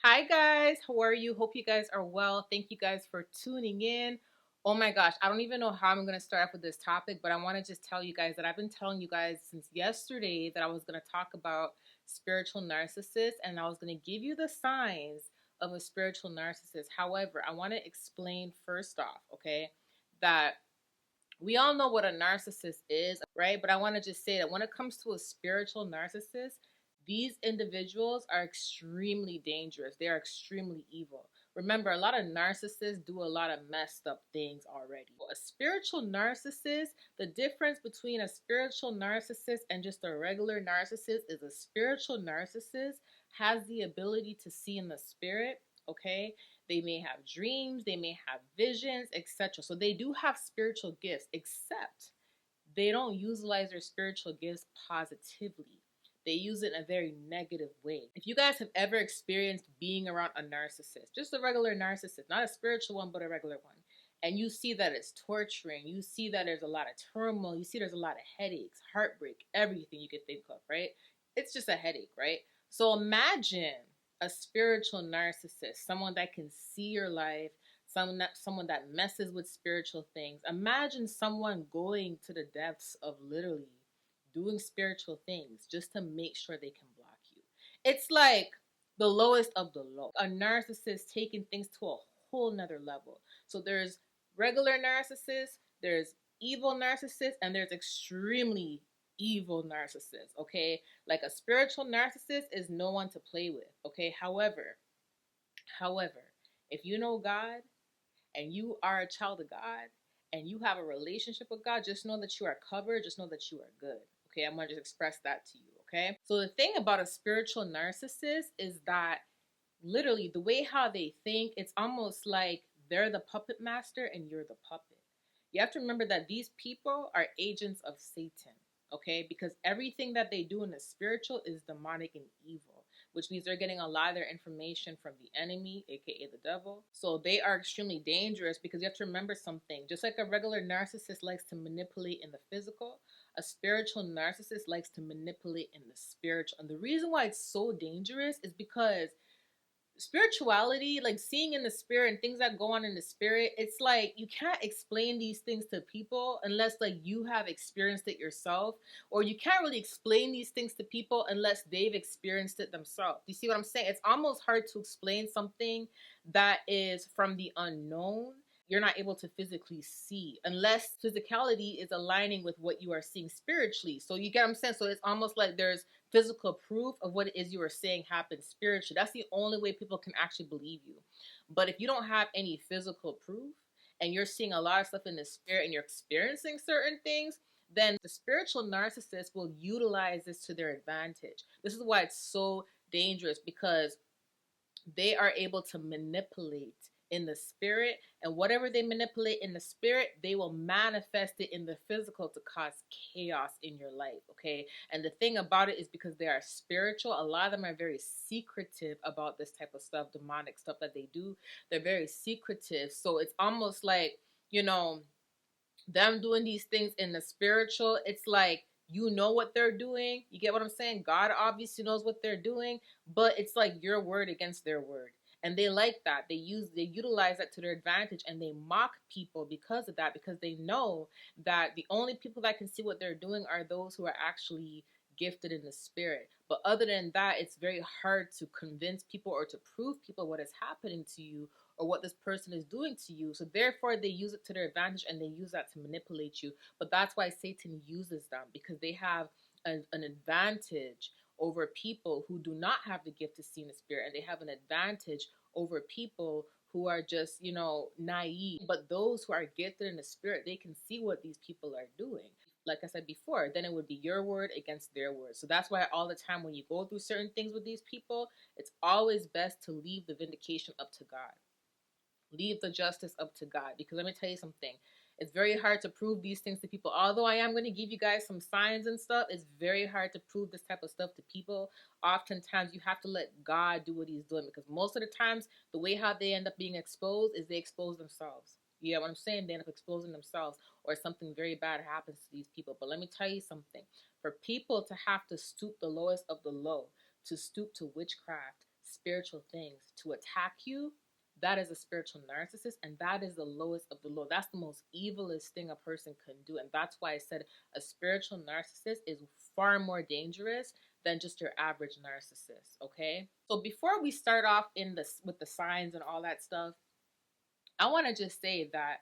Hi guys, how are you? Hope you guys are well. Thank you guys for tuning in. Oh my gosh, I don't even know how I'm going to start off with this topic, but I want to just tell you guys that I've been telling you guys since yesterday that I was going to talk about spiritual narcissists and I was going to give you the signs of a spiritual narcissist. However, I want to explain first off, okay, that we all know what a narcissist is, right? But I want to just say that when it comes to a spiritual narcissist, these individuals are extremely dangerous. They are extremely evil. Remember, a lot of narcissists do a lot of messed up things already. A spiritual narcissist, the difference between a spiritual narcissist and just a regular narcissist is a spiritual narcissist has the ability to see in the spirit, okay? They may have dreams, they may have visions, etc. So they do have spiritual gifts, except they don't utilize their spiritual gifts positively. They use it in a very negative way. If you guys have ever experienced being around a narcissist, just a regular narcissist, not a spiritual one, but a regular one, and you see that it's torturing, you see that there's a lot of turmoil, you see there's a lot of headaches, heartbreak, everything you could think of, right? It's just a headache, right? So imagine a spiritual narcissist, someone that can see your life, someone that messes with spiritual things. Imagine someone going to the depths of literally doing spiritual things just to make sure they can block you. It's like the lowest of the low. A narcissist taking things to a whole nother level. So there's regular narcissists, there's evil narcissists, and there's extremely evil narcissists, okay? Like a spiritual narcissist is no one to play with, okay? However, if you know God and you are a child of God and you have a relationship with God, just know that you are covered, just know that you are good. Okay, I'm gonna just express that to you, okay? So the thing about a spiritual narcissist is that literally the way how they think, it's almost like they're the puppet master and you're the puppet. You have to remember that these people are agents of Satan, okay? Because everything that they do in the spiritual is demonic and evil, which means they're getting a lot of their information from the enemy, aka the devil. So they are extremely dangerous because you have to remember something. Just like a regular narcissist likes to manipulate in the physical, a spiritual narcissist likes to manipulate in the spiritual. And the reason why it's so dangerous is because spirituality, like seeing in the spirit and things that go on in the spirit, it's like you can't explain these things to people unless like you have experienced it yourself, or you can't really explain these things to people unless they've experienced it themselves. You see what I'm saying? It's almost hard to explain something that is from the unknown. You're not able to physically see unless physicality is aligning with what you are seeing spiritually. So you get what I'm saying? So it's almost like there's physical proof of what it is you are saying happened spiritually. That's the only way people can actually believe you. But if you don't have any physical proof and you're seeing a lot of stuff in the spirit and you're experiencing certain things, then the spiritual narcissist will utilize this to their advantage. This is why it's so dangerous, because they are able to manipulate in the spirit, and whatever they manipulate in the spirit, they will manifest it in the physical to cause chaos in your life, okay? And the thing about it is, because they are spiritual, a lot of them are very secretive about this type of stuff, demonic stuff that they do. They're very secretive, so it's almost like, you know, them doing these things in the spiritual, it's like you know what they're doing. You get what I'm saying? God obviously knows what they're doing, but it's like your word against their word. And they like that. They utilize that to their advantage, and they mock people because of that, because they know that the only people that can see what they're doing are those who are actually gifted in the spirit. But other than that, it's very hard to convince people or to prove people what is happening to you or what this person is doing to you. So therefore they use it to their advantage and they use that to manipulate you. But that's why Satan uses them, because they have an advantage over people who do not have the gift to see in the spirit, and they have an advantage over people who are just, you know, naive. But those who are gifted in the spirit, they can see what these people are doing. Like I said before, then it would be your word against their word. So that's why all the time when you go through certain things with these people, it's always best to leave the vindication up to God. Leave the justice up to God. Because let me tell you something. It's very hard to prove these things to people. Although I am going to give you guys some signs and stuff, it's very hard to prove this type of stuff to people. Oftentimes, you have to let God do what he's doing, because most of the times, the way how they end up being exposed is they expose themselves. You know what I'm saying? They end up exposing themselves, or something very bad happens to these people. But let me tell you something. For people to have to stoop the lowest of the low, to stoop to witchcraft, spiritual things to attack you, that is a spiritual narcissist, and that is the lowest of the low. That's the most evilest thing a person can do. And that's why I said a spiritual narcissist is far more dangerous than just your average narcissist. Okay, so before we start off in this with the signs and all that stuff, I want to just say that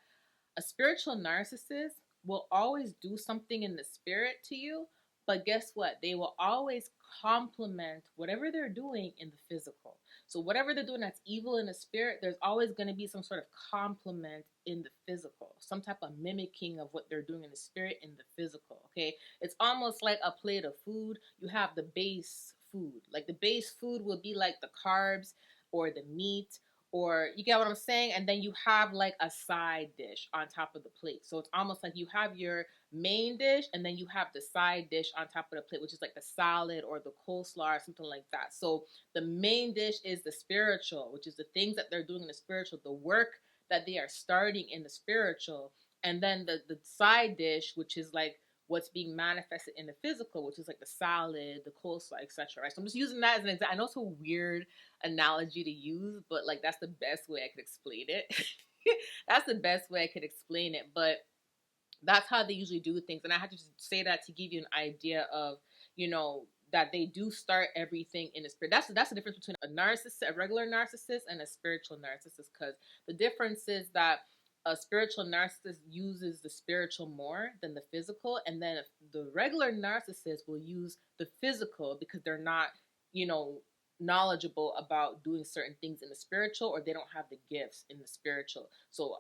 a spiritual narcissist will always do something in the spirit to you, but guess what? They will always complement whatever they're doing in the physical. So whatever they're doing that's evil in the spirit, there's always going to be some sort of complement in the physical, some type of mimicking of what they're doing in the spirit in the physical. Okay, it's almost like a plate of food. You have the base food, like the base food will be like the carbs or the meat, or you get what I'm saying? And then you have like a side dish on top of the plate. So it's almost like you have your main dish and then you have the side dish on top of the plate, which is like the salad or the coleslaw or something like that. So the main dish is the spiritual, which is the things that they're doing in the spiritual, the work that they are starting in the spiritual. And then the side dish, which is like what's being manifested in the physical, which is like the salad, the coleslaw, etc. Right? So I'm just using that as an example. I know it's a weird analogy to use, but like that's the best way I could explain it. That's the best way I could explain it. But that's how they usually do things. And I had to just say that to give you an idea of, you know, that they do start everything in the spirit. That's the difference between a narcissist, a regular narcissist, and a spiritual narcissist. Because the difference is that a spiritual narcissist uses the spiritual more than the physical, and then the regular narcissist will use the physical because they're not, you know, knowledgeable about doing certain things in the spiritual, or they don't have the gifts in the spiritual. So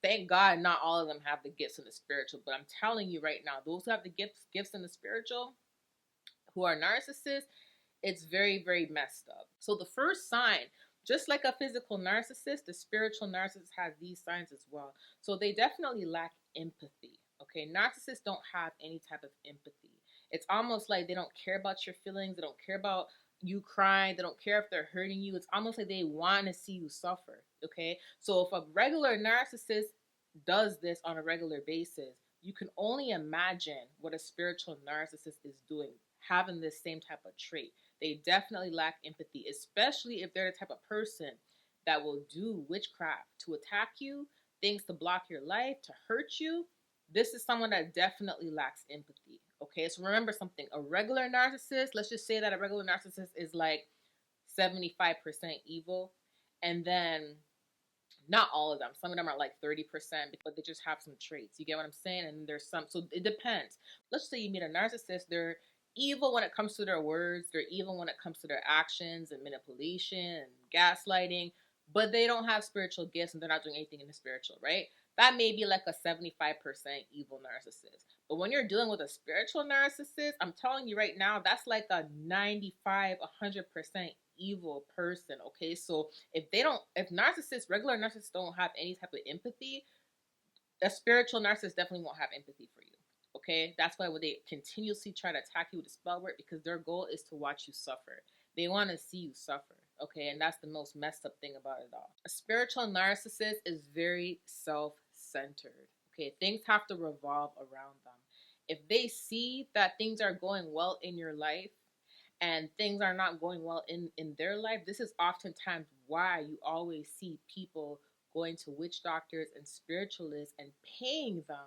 thank God not all of them have the gifts in the spiritual, but I'm telling you right now, those who have the gifts in the spiritual, who are narcissists, it's very, very messed up. So the first sign, just like a physical narcissist, the spiritual narcissist has these signs as well. So they definitely lack empathy. Okay, narcissists don't have any type of empathy. It's almost like they don't care about your feelings. They don't care about you crying. They don't care if they're hurting you. It's almost like they want to see you suffer. Okay, so if a regular narcissist does this on a regular basis, you can only imagine what a spiritual narcissist is doing, having this same type of trait. They definitely lack empathy, especially if they're the type of person that will do witchcraft to attack you, things to block your life, to hurt you. This is someone that definitely lacks empathy. Okay, so remember something. A regular narcissist, let's just say that a regular narcissist is like 75% evil, and then not all of them. Some of them are like 30%, but they just have some traits. You get what I'm saying? And there's some, so it depends. Let's say you meet a narcissist, they're evil when it comes to their words, they're evil when it comes to their actions and manipulation and gaslighting, but they don't have spiritual gifts and they're not doing anything in the spiritual, right? That may be like a 75% evil narcissist. But when you're dealing with a spiritual narcissist, I'm telling you right now, that's like a 95, 100% evil person. Okay, so if narcissists, regular narcissists don't have any type of empathy, a spiritual narcissist definitely won't have empathy for you. Okay, that's why when they continuously try to attack you with a spell word, because their goal is to watch you suffer. They want to see you suffer. Okay, and that's the most messed up thing about it all. A spiritual narcissist is very self-centered. Okay, things have to revolve around them. If they see that things are going well in your life and things are not going well in their life, this is oftentimes why you always see people going to witch doctors and spiritualists and paying them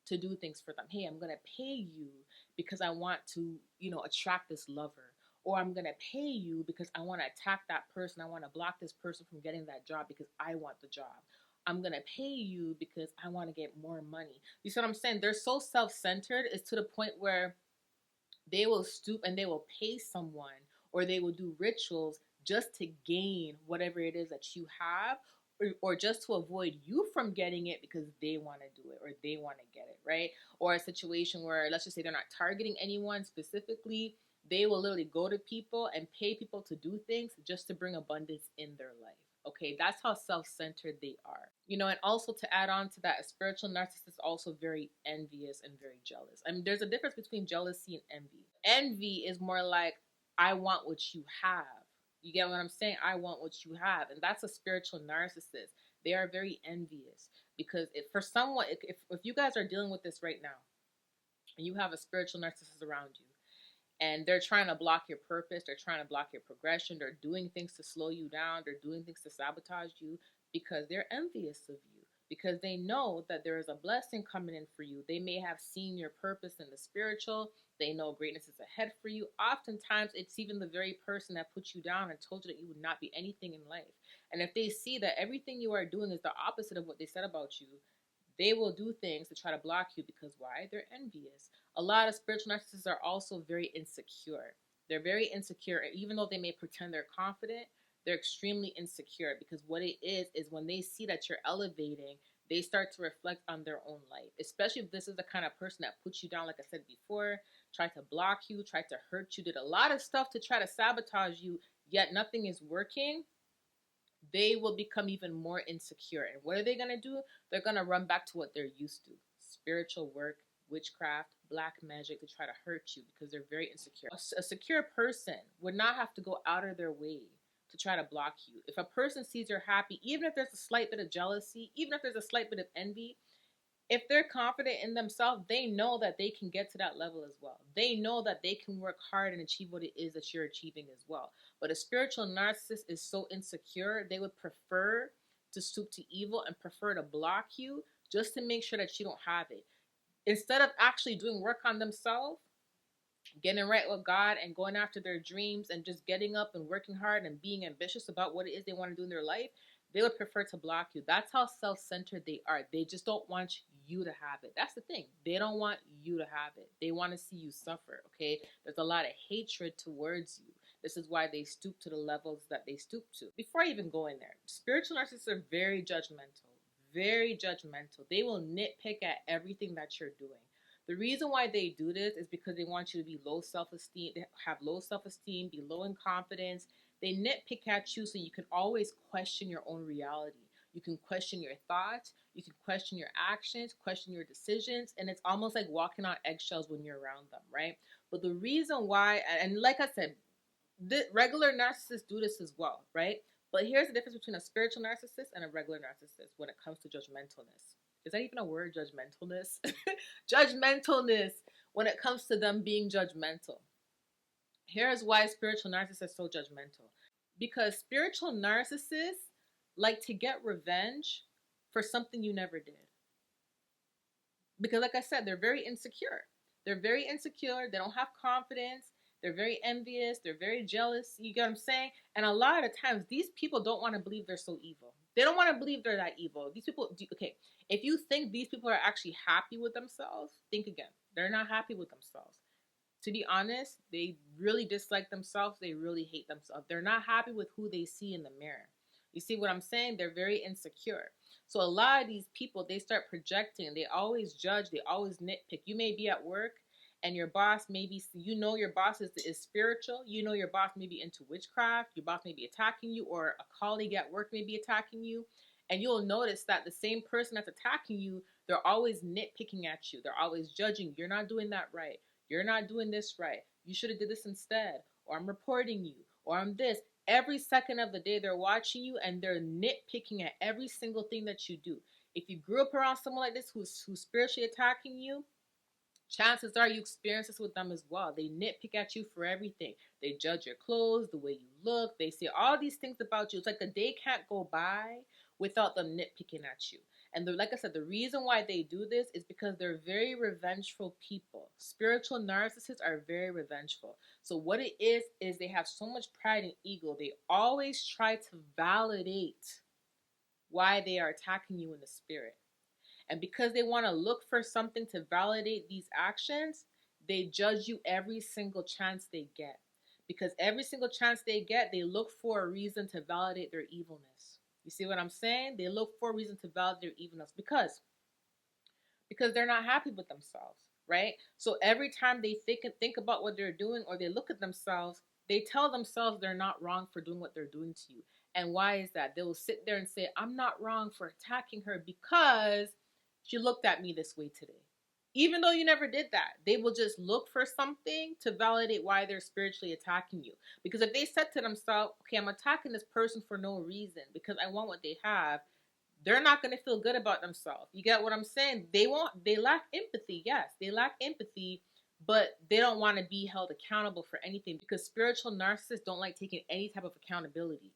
to do things for them. Hey, I'm going to pay you because I want to, you know, attract this lover. Or I'm going to pay you because I want to attack that person. I want to block this person from getting that job because I want the job. I'm going to pay you because I want to get more money. You see what I'm saying? They're so self-centered. It's to the point where they will stoop and they will pay someone, or they will do rituals just to gain whatever it is that you have, or just to avoid you from getting it because they want to do it or they want to get it, right? Or a situation where, let's just say, they're not targeting anyone specifically. They will literally go to people and pay people to do things just to bring abundance in their life. Okay, that's how self-centered they are. You know, and also to add on to that, a spiritual narcissist is also very envious and very jealous. I mean, there's a difference between jealousy and envy. Envy is more like, I want what you have. You get what I'm saying? I want what you have. And that's a spiritual narcissist. They are very envious because if you guys are dealing with this right now and you have a spiritual narcissist around you, and they're trying to block your purpose, they're trying to block your progression, they're doing things to slow you down, they're doing things to sabotage you because they're envious of you, because they know that there is a blessing coming in for you. They may have seen your purpose in the spiritual, they know greatness is ahead for you. Oftentimes it's even the very person that put you down and told you that you would not be anything in life. And if they see that everything you are doing is the opposite of what they said about you, they will do things to try to block you because why? They're envious. A lot of spiritual narcissists are also very insecure. They're very insecure, and even though they may pretend they're confident, they're extremely insecure, because what it is when they see that you're elevating, they start to reflect on their own life. Especially if this is the kind of person that puts you down, like I said before, tried to block you, tried to hurt you, did a lot of stuff to try to sabotage you, yet nothing is working. They will become even more insecure. And what are they going to do? They're going to run back to what they're used to: spiritual work, witchcraft, black magic, to try to hurt you because they're very insecure. A secure person would not have to go out of their way to try to block you. If a person sees you're happy, even if there's a slight bit of jealousy, even if there's a slight bit of envy, if they're confident in themselves, they know that they can get to that level as well. They know that they can work hard and achieve what it is that you're achieving as well. But a spiritual narcissist is so insecure, they would prefer to stoop to evil and prefer to block you just to make sure that you don't have it. Instead of actually doing work on themselves, getting right with God and going after their dreams and just getting up and working hard and being ambitious about what it is they want to do in their life, they would prefer to block you. That's how self-centered they are. They just don't want you to have it. That's the thing. They don't want you to have it. They want to see you suffer, okay? There's a lot of hatred towards you. This is why they stoop to the levels that they stoop to. Before I even go in there, spiritual narcissists are very judgmental. Very judgmental. They will nitpick at everything that you're doing. The reason why they do this is because they want you to be low self-esteem, have low self-esteem, be low in confidence. They nitpick at you so you can always question your own reality. You can question your thoughts, you can question your actions, question your decisions, and it's almost like walking on eggshells when you're around them, right? But the reason why, and like I said, the regular narcissists do this as well, right? But here's the difference between a spiritual narcissist and a regular narcissist when it comes to judgmentalness. Is that even a word, judgmentalness? Judgmentalness when it comes to them being judgmental. Here's why spiritual narcissists are so judgmental. Because spiritual narcissists like to get revenge for something you never did. Because like I said, they're very insecure. They're very insecure. They don't have confidence. They're very envious. They're very jealous. You get what I'm saying? And a lot of times, these people don't want to believe they're so evil. They don't want to believe they're that evil. These people, okay, if you think these people are actually happy with themselves, think again. They're not happy with themselves. To be honest, they really dislike themselves. They really hate themselves. They're not happy with who they see in the mirror. You see what I'm saying? They're very insecure. So a lot of these people, they start projecting. They always judge. They always nitpick. You may be at work and your boss maybe, you know your boss is spiritual. You know your boss may be into witchcraft. Your boss may be attacking you, or a colleague at work may be attacking you. And you'll notice that the same person that's attacking you, they're always nitpicking at you. They're always judging. You're not doing that right. You're not doing this right. You should have did this instead. Or I'm reporting you. Or I'm this. Every second of the day, they're watching you and they're nitpicking at every single thing that you do. If you grew up around someone like this who's spiritually attacking you, chances are you experience this with them as well. They nitpick at you for everything. They judge your clothes, the way you look. They say all these things about you. It's like the day can't go by without them nitpicking at you. And like I said, the reason why they do this is because they're very revengeful people. Spiritual narcissists are very revengeful. So what it is they have so much pride and ego. They always try to validate why they are attacking you in the spirit. And because they want to look for something to validate these actions, they judge you every single chance they get. Because every single chance they get, they look for a reason to validate their evilness. You see what I'm saying? They look for a reason to validate their evilness because they're not happy with themselves, right? So every time they think about what they're doing, or they look at themselves, they tell themselves they're not wrong for doing what they're doing to you. And why is that? They will sit there and say, I'm not wrong for attacking her because she looked at me this way today. Even though you never did that, they will just look for something to validate why they're spiritually attacking you. Because if they said to themselves, okay, I'm attacking this person for no reason because I want what they have, they're not going to feel good about themselves. You get what I'm saying? They lack empathy. Yes, they lack empathy but they don't want to be held accountable for anything, because spiritual narcissists don't like taking any type of accountability.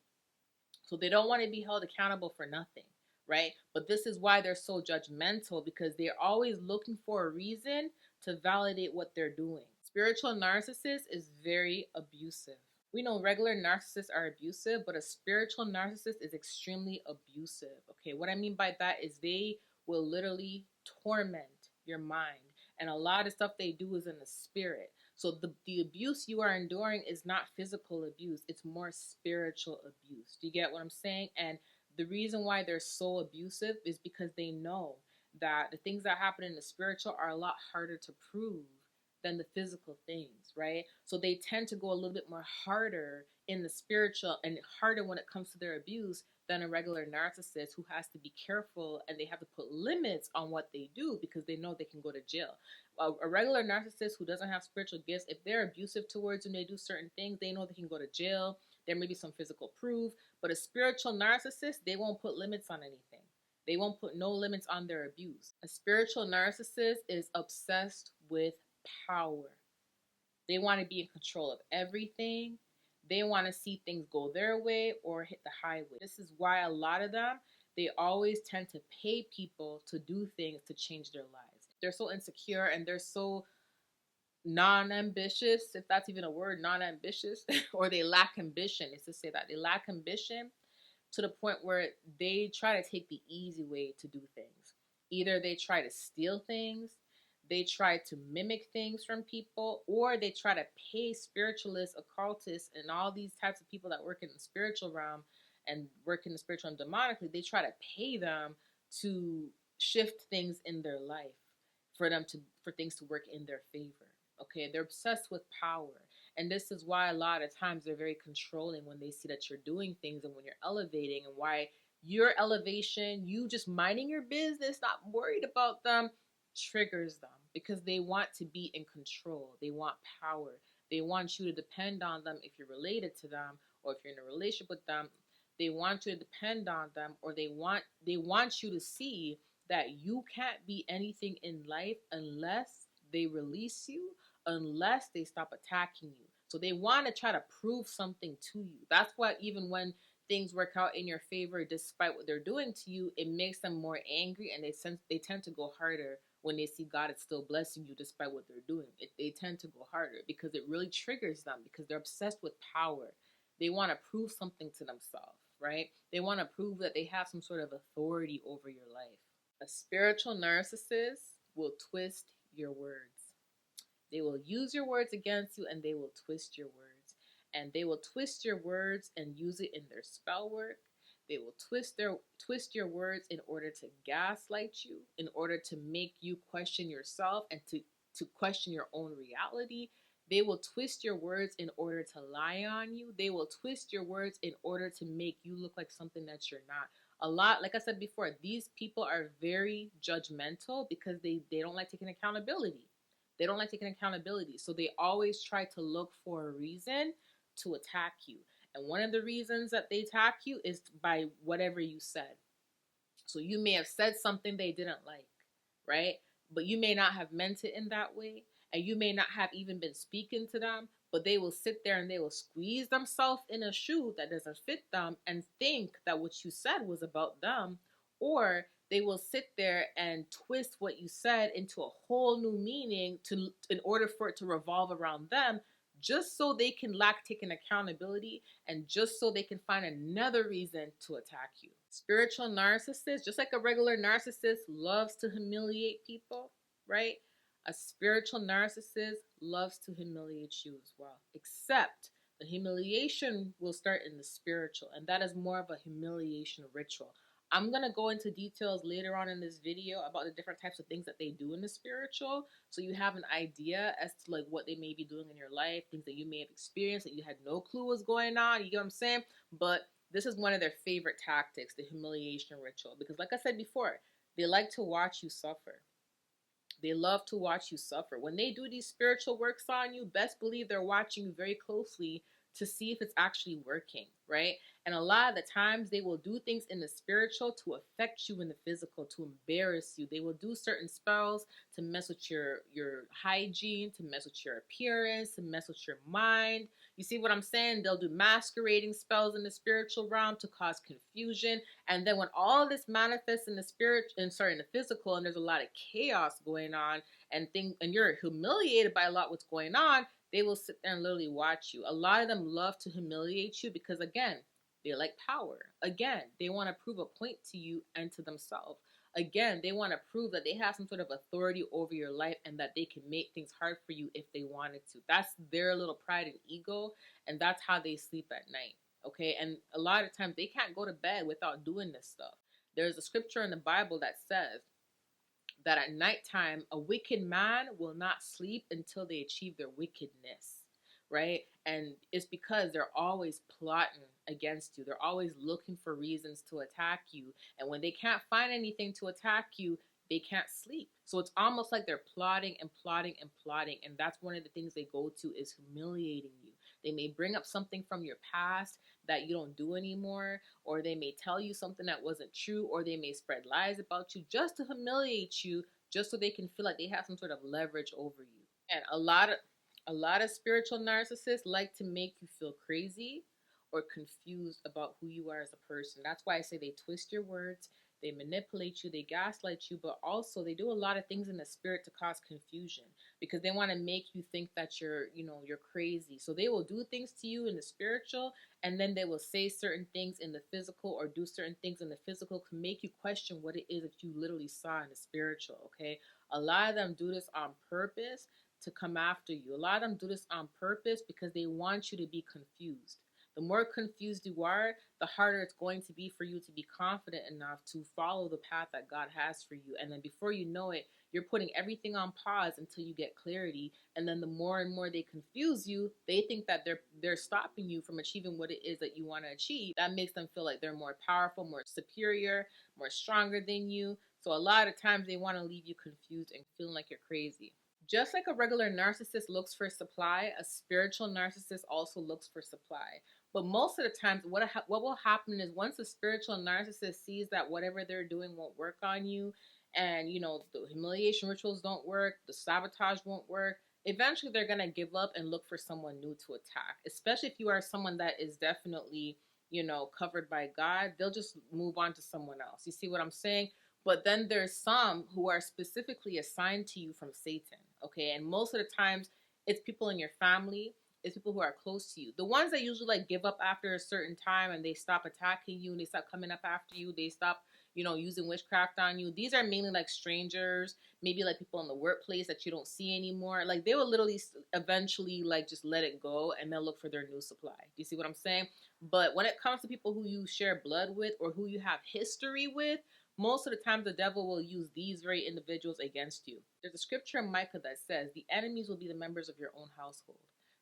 So they don't want to be held accountable for nothing, right? But this is why they're so judgmental, because they're always looking for a reason to validate what they're doing. Spiritual narcissist is very abusive. We know regular narcissists are abusive, but a spiritual narcissist is extremely abusive. Okay, what I mean by that is they will literally torment your mind. And a lot of stuff they do is in the spirit. So the abuse you are enduring is not physical abuse, it's more spiritual abuse. Do you get what I'm saying? And the reason why they're so abusive is because they know that the things that happen in the spiritual are a lot harder to prove than the physical things, right? So they tend to go a little bit more harder in the spiritual and harder when it comes to their abuse than a regular narcissist, who has to be careful and they have to put limits on what they do because they know they can go to jail. A regular narcissist who doesn't have spiritual gifts, if they're abusive towards you and they do certain things, they know they can go to jail. There may be some physical proof, but a spiritual narcissist, they won't put limits on anything. They won't put no limits on their abuse. A spiritual narcissist is obsessed with power. They want to be in control of everything. They want to see things go their way or hit the highway. This is why a lot of them, they always tend to pay people to do things to change their lives. They're so insecure and they're so non-ambitious, if that's even a word, non-ambitious, or they lack ambition. It's to say that they lack ambition to the point where they try to take the easy way to do things. Either they try to steal things, they try to mimic things from people, or they try to pay spiritualists, occultists, and all these types of people that work in the spiritual realm and work in the spiritual realm demonically. They try to pay them to shift things in their life for things to work in their favor. Okay, they're obsessed with power. And this is why a lot of times they're very controlling when they see that you're doing things and when you're elevating, and why your elevation, you just minding your business, not worried about them, triggers them, because they want to be in control. They want power. They want you to depend on them if you're related to them, or if you're in a relationship with them. They want you to depend on them, or they want you to see that you can't be anything in life unless they release you, unless they stop attacking you. So they want to try to prove something to you. That's why even when things work out in your favor despite what they're doing to you, it makes them more angry, and they tend to go harder when they see God is still blessing you despite what they're doing. They tend to go harder because it really triggers them, because they're obsessed with power. They want to prove something to themselves, right? They want to prove that they have some sort of authority over your life. A spiritual narcissist will twist your words. They will use your words against you, and they will twist your words. And they will twist your words and use it in their spell work. They will twist your words in order to gaslight you, in order to make you question yourself and to question your own reality. They will twist your words in order to lie on you. They will twist your words in order to make you look like something that you're not. A lot, like I said before, these people are very judgmental because they don't like taking accountability. They don't like taking accountability. So they always try to look for a reason to attack you. And one of the reasons that they attack you is by whatever you said. So you may have said something they didn't like, right? But you may not have meant it in that way. And you may not have even been speaking to them, but they will sit there and they will squeeze themselves in a shoe that doesn't fit them and think that what you said was about them. Or they will sit there and twist what you said into a whole new meaning in order for it to revolve around them, just so they can lack taking accountability and just so they can find another reason to attack you. Spiritual narcissists, just like a regular narcissist loves to humiliate people, right? A spiritual narcissist loves to humiliate you as well, except the humiliation will start in the spiritual, and that is more of a humiliation ritual. I'm going to go into details later on in this video about the different types of things that they do in the spiritual, so you have an idea as to like what they may be doing in your life, things that you may have experienced that you had no clue was going on, you get what I'm saying? But this is one of their favorite tactics, the humiliation ritual, because like I said before, they like to watch you suffer. They love to watch you suffer. When they do these spiritual works on you, best believe they're watching you very closely to see if it's actually working, right? And a lot of the times they will do things in the spiritual to affect you in the physical, to embarrass you. They will do certain spells to mess with your hygiene, to mess with your appearance, to mess with your mind. You see what I'm saying? They'll do masquerading spells in the spiritual realm to cause confusion. And then when all this manifests in the in the physical, and there's a lot of chaos going on, and you're humiliated by a lot what's going on, they will sit there and literally watch you. A lot of them love to humiliate you because, again, they like power. Again, they want to prove a point to you and to themselves. Again, they want to prove that they have some sort of authority over your life and that they can make things hard for you if they wanted to. That's their little pride and ego, and that's how they sleep at night. Okay, and a lot of times they can't go to bed without doing this stuff. There's a scripture in the Bible that says that at nighttime, a wicked man will not sleep until they achieve their wickedness, right? And it's because they're always plotting against you. They're always looking for reasons to attack you. And when they can't find anything to attack you, they can't sleep. So it's almost like they're plotting and plotting and plotting. And that's one of the things they go to, is humiliating you. They may bring up something from your past that you don't do anymore, or they may tell you something that wasn't true, or they may spread lies about you just to humiliate you, just so they can feel like they have some sort of leverage over you. And a lot of spiritual narcissists like to make you feel crazy or confused about who you are as a person. That's why I say they twist your words, they manipulate you, they gaslight you, but also they do a lot of things in the spirit to cause confusion, because they want to make you think that you're crazy. So they will do things to you in the spiritual, and then they will say certain things in the physical, or do certain things in the physical to make you question what it is that you literally saw in the spiritual, okay? A lot of them do this on purpose to come after you. A lot of them do this on purpose because they want you to be confused. The more confused you are, the harder it's going to be for you to be confident enough to follow the path that God has for you. And then before you know it, you're putting everything on pause until you get clarity. And then the more and more they confuse you, they think that they're stopping you from achieving what it is that you want to achieve. That makes them feel like they're more powerful, more superior, more stronger than you. So a lot of times they want to leave you confused and feeling like you're crazy. Just like a regular narcissist looks for supply, a spiritual narcissist also looks for supply. But most of the times, what will happen is, once a spiritual narcissist sees that whatever they're doing won't work on you, and the humiliation rituals don't work, the sabotage won't work, eventually they're gonna give up and look for someone new to attack. Especially if you are someone that is definitely covered by God, they'll just move on to someone else. You see what I'm saying? But then there's some who are specifically assigned to you from Satan, okay? And most of the times, it's people in your family, it's people who are close to you. The ones that usually give up after a certain time, and they stop attacking you, and they stop coming up after you, they stop, using witchcraft on you. These are mainly strangers, maybe people in the workplace that you don't see anymore. They will literally eventually just let it go, and they'll look for their new supply. Do you see what I'm saying? But when it comes to people who you share blood with, or who you have history with, most of the time the devil will use these very individuals against you. There's a scripture in Micah that says, the enemies will be the members of your own household,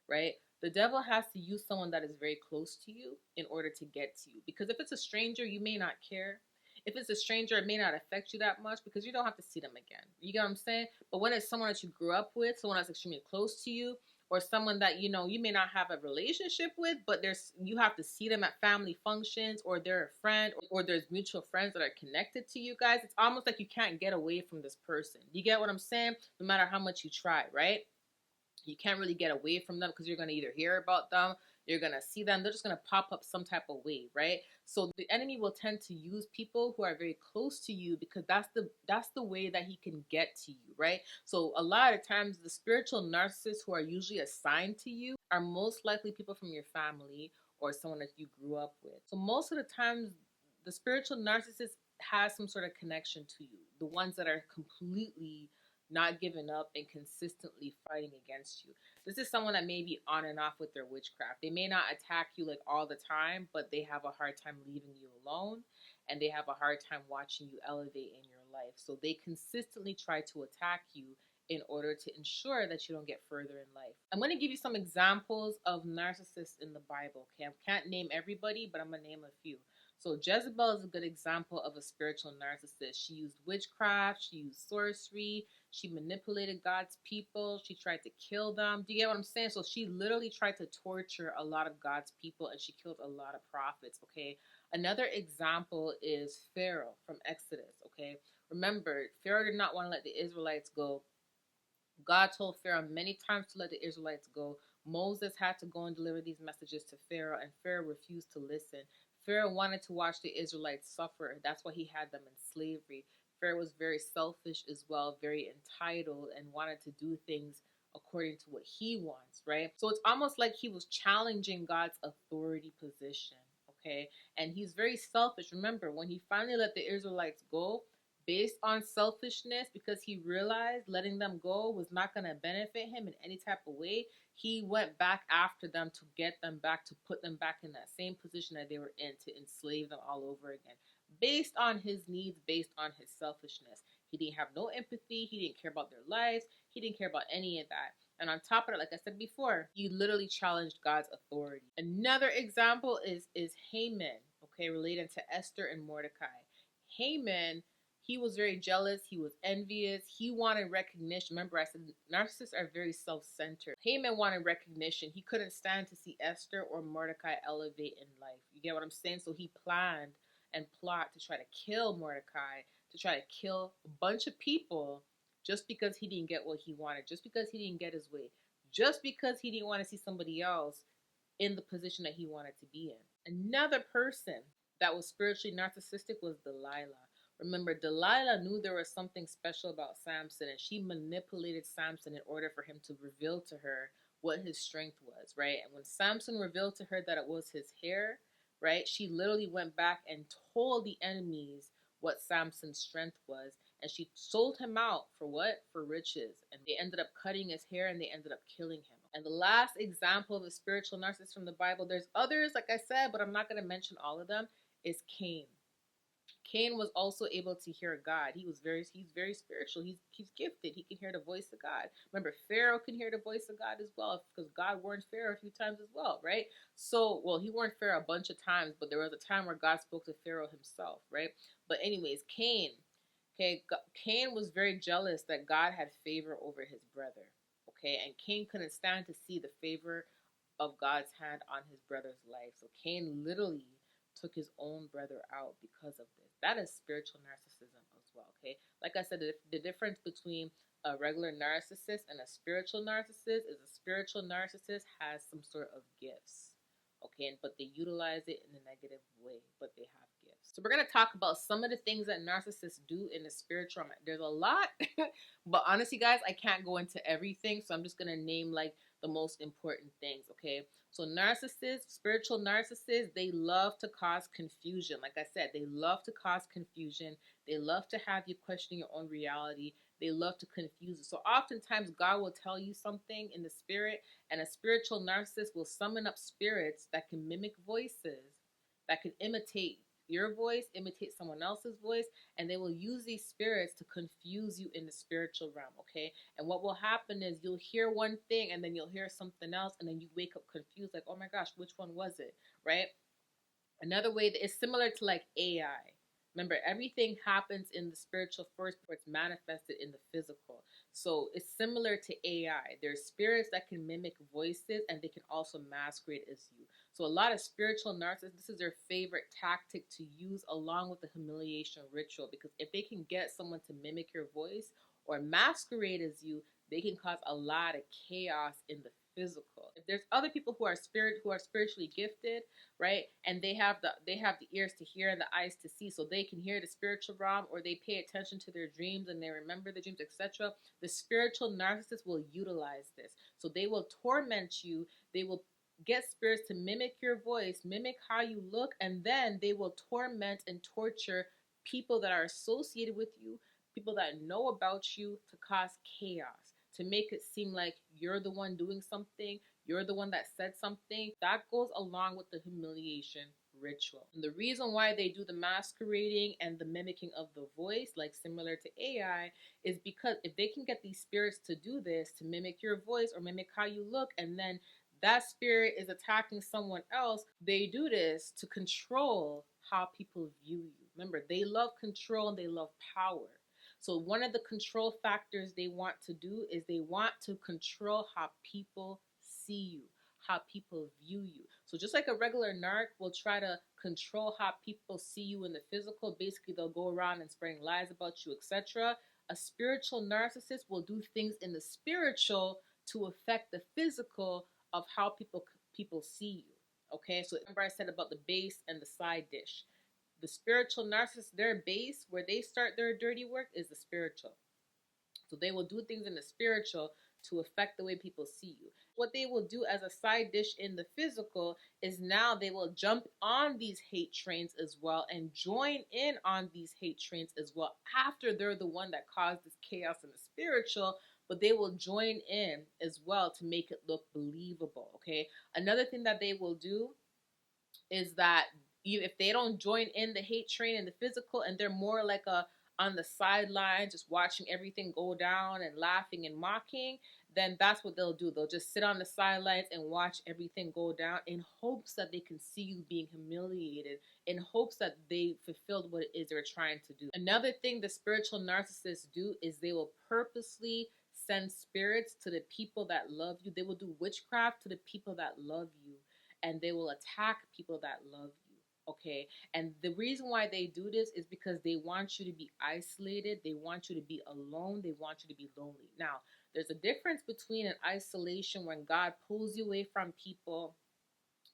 right? The devil has to use someone that is very close to you in order to get to you. Because if it's a stranger, you may not care. If it's a stranger, it may not affect you that much because you don't have to see them again. You get what I'm saying? But when it's someone that you grew up with, someone that's extremely close to you, or someone that you may not have a relationship with, but you have to see them at family functions, or they're a friend, or there's mutual friends that are connected to you guys, it's almost like you can't get away from this person. You get what I'm saying? No matter how much you try, right? You can't really get away from them because you're going to either hear about them, you're going to see them, they're just going to pop up some type of way, right? So the enemy will tend to use people who are very close to you because that's the way that he can get to you, right? So a lot of times the spiritual narcissists who are usually assigned to you are most likely people from your family or someone that you grew up with. So most of the times the spiritual narcissist has some sort of connection to you. The ones that are completely not giving up and consistently fighting against you. This is someone that may be on and off with their witchcraft. They may not attack you all the time, but they have a hard time leaving you alone, and they have a hard time watching you elevate in your life. So they consistently try to attack you in order to ensure that you don't get further in life. I'm going to give you some examples of narcissists in the Bible, okay? I can't name everybody, but I'm going to name a few. So Jezebel is a good example of a spiritual narcissist. She used witchcraft, she used sorcery, she manipulated God's people, she tried to kill them. Do you get what I'm saying? So she literally tried to torture a lot of God's people, and she killed a lot of prophets, okay? Another example is Pharaoh from Exodus, okay? Remember, Pharaoh did not want to let the Israelites go. God told Pharaoh many times to let the Israelites go. Moses had to go and deliver these messages to Pharaoh, and Pharaoh refused to listen. Pharaoh wanted to watch the Israelites suffer. That's why he had them in slavery. Pharaoh was very selfish as well, very entitled, and wanted to do things according to what he wants, right? So it's almost like he was challenging God's authority position, okay? And he's very selfish. Remember, when he finally let the Israelites go, based on selfishness, because he realized letting them go was not going to benefit him in any type of way, he went back after them to get them back, to put them back in that same position that they were in, to enslave them all over again, based on his needs, based on his selfishness. He didn't have no empathy. He didn't care about their lives. He didn't care about any of that. And on top of it, like I said before, he literally challenged God's authority. Another example is Haman, okay, related to Esther and Mordecai. Haman, he was very jealous. He was envious. He wanted recognition. Remember, I said narcissists are very self-centered. Haman wanted recognition. He couldn't stand to see Esther or Mordecai elevate in life. You get what I'm saying? So he planned and plot to try to kill Mordecai, to try to kill a bunch of people, just because he didn't get what he wanted, just because he didn't get his way, just because he didn't want to see somebody else in the position that he wanted to be in. Another person that was spiritually narcissistic was Delilah. Remember, Delilah knew there was something special about Samson, and she manipulated Samson in order for him to reveal to her what his strength was, right? And when Samson revealed to her that it was his hair, right, she literally went back and told the enemies what Samson's strength was, and she sold him out for what? For riches. And they ended up cutting his hair, and they ended up killing him. And the last example of a spiritual narcissist from the Bible, there's others, like I said, but I'm not going to mention all of them, is Cain. Cain was also able to hear God. He's very spiritual. He's gifted. He can hear the voice of God. Remember, Pharaoh can hear the voice of God as well, because God warned Pharaoh a few times as well, right? So, well, he warned Pharaoh a bunch of times, but there was a time where God spoke to Pharaoh himself, right? But anyways, Cain, okay, Cain was very jealous that God had favor over his brother, okay? And Cain couldn't stand to see the favor of God's hand on his brother's life. So Cain literally took his own brother out because of this. That is spiritual narcissism as well, okay? Like I said, the difference between a regular narcissist and a spiritual narcissist is a spiritual narcissist has some sort of gifts, okay? But they utilize it in a negative way, but they have gifts. So we're going to talk about some of the things that narcissists do in the spiritual realm. There's a lot, but honestly, guys, I can't go into everything, so I'm just going to name like the most important things, okay? So narcissists, spiritual narcissists, they love to cause confusion. Like I said, they love to cause confusion. They love to have you questioning your own reality. They love to confuse you. So oftentimes God will tell you something in the spirit, and a spiritual narcissist will summon up spirits that can mimic voices, that can imitate your voice, imitate someone else's voice, and they will use these spirits to confuse you in the spiritual realm, okay? And what will happen is you'll hear one thing, and then you'll hear something else, and then you wake up confused, like, oh my gosh, which one was it, right? Another way that is similar to like AI. Remember, everything happens in the spiritual first before it's manifested in the physical. So it's similar to AI. There's spirits that can mimic voices, and they can also masquerade as you. So a lot of spiritual narcissists, this is their favorite tactic to use along with the humiliation ritual, because if they can get someone to mimic your voice or masquerade as you, they can cause a lot of chaos in the physical. If there's other people who are spiritually gifted, right, and they have the ears to hear and the eyes to see, so they can hear the spiritual realm, or they pay attention to their dreams and they remember the dreams, etc. The spiritual narcissist will utilize this. So they will torment you. They will get spirits to mimic your voice, mimic how you look, and then they will torment and torture people that are associated with you, people that know about you, to cause chaos, to make it seem like you're the one doing something, you're the one that said something. That goes along with the humiliation ritual. And the reason why they do the masquerading and the mimicking of the voice, like similar to AI, is because if they can get these spirits to do this, to mimic your voice or mimic how you look, and then that spirit is attacking someone else, they do this to control how people view you. Remember, they love control and they love power. So one of the control factors they want to do is they want to control how people see you, how people view you. So just like a regular narc will try to control how people see you in the physical, basically they'll go around and spreading lies about you, etc. A spiritual narcissist will do things in the spiritual to affect the physical of how people see you. Okay, so remember I said about the base and the side dish. The spiritual narcissist, their base, where they start their dirty work, is the spiritual. So they will do things in the spiritual to affect the way people see you. What they will do as a side dish in the physical is now they will jump on these hate trains as well and join in on these hate trains as well after they're the one that caused this chaos in the spiritual, but they will join in as well to make it look believable. Okay, another thing that they will do is that if they don't join in the hate train in the physical and they're more like a on the sidelines just watching everything go down and laughing and mocking, then that's what they'll do. They'll just sit on the sidelines and watch everything go down in hopes that they can see you being humiliated, in hopes that they fulfilled what it is they're trying to do. Another thing the spiritual narcissists do is they will purposely send spirits to the people that love you. They will do witchcraft to the people that love you, and they will attack people that love you. Okay, and the reason why they do this is because they want you to be isolated, they want you to be alone, they want you to be lonely. Now, there's a difference between an isolation when God pulls you away from people,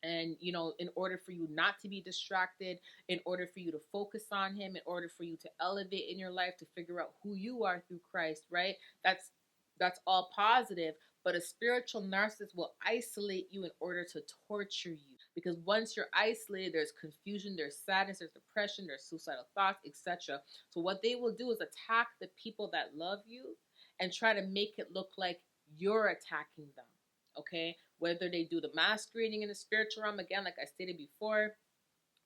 and in order for you not to be distracted, in order for you to focus on him, in order for you to elevate in your life, to figure out who you are through Christ, right? That's all positive. But a spiritual narcissist will isolate you in order to torture you, because once you're isolated, there's confusion, there's sadness, there's depression, there's suicidal thoughts, etc. So what they will do is attack the people that love you and try to make it look like you're attacking them. Okay, whether they do the masquerading in the spiritual realm, again, like I stated before,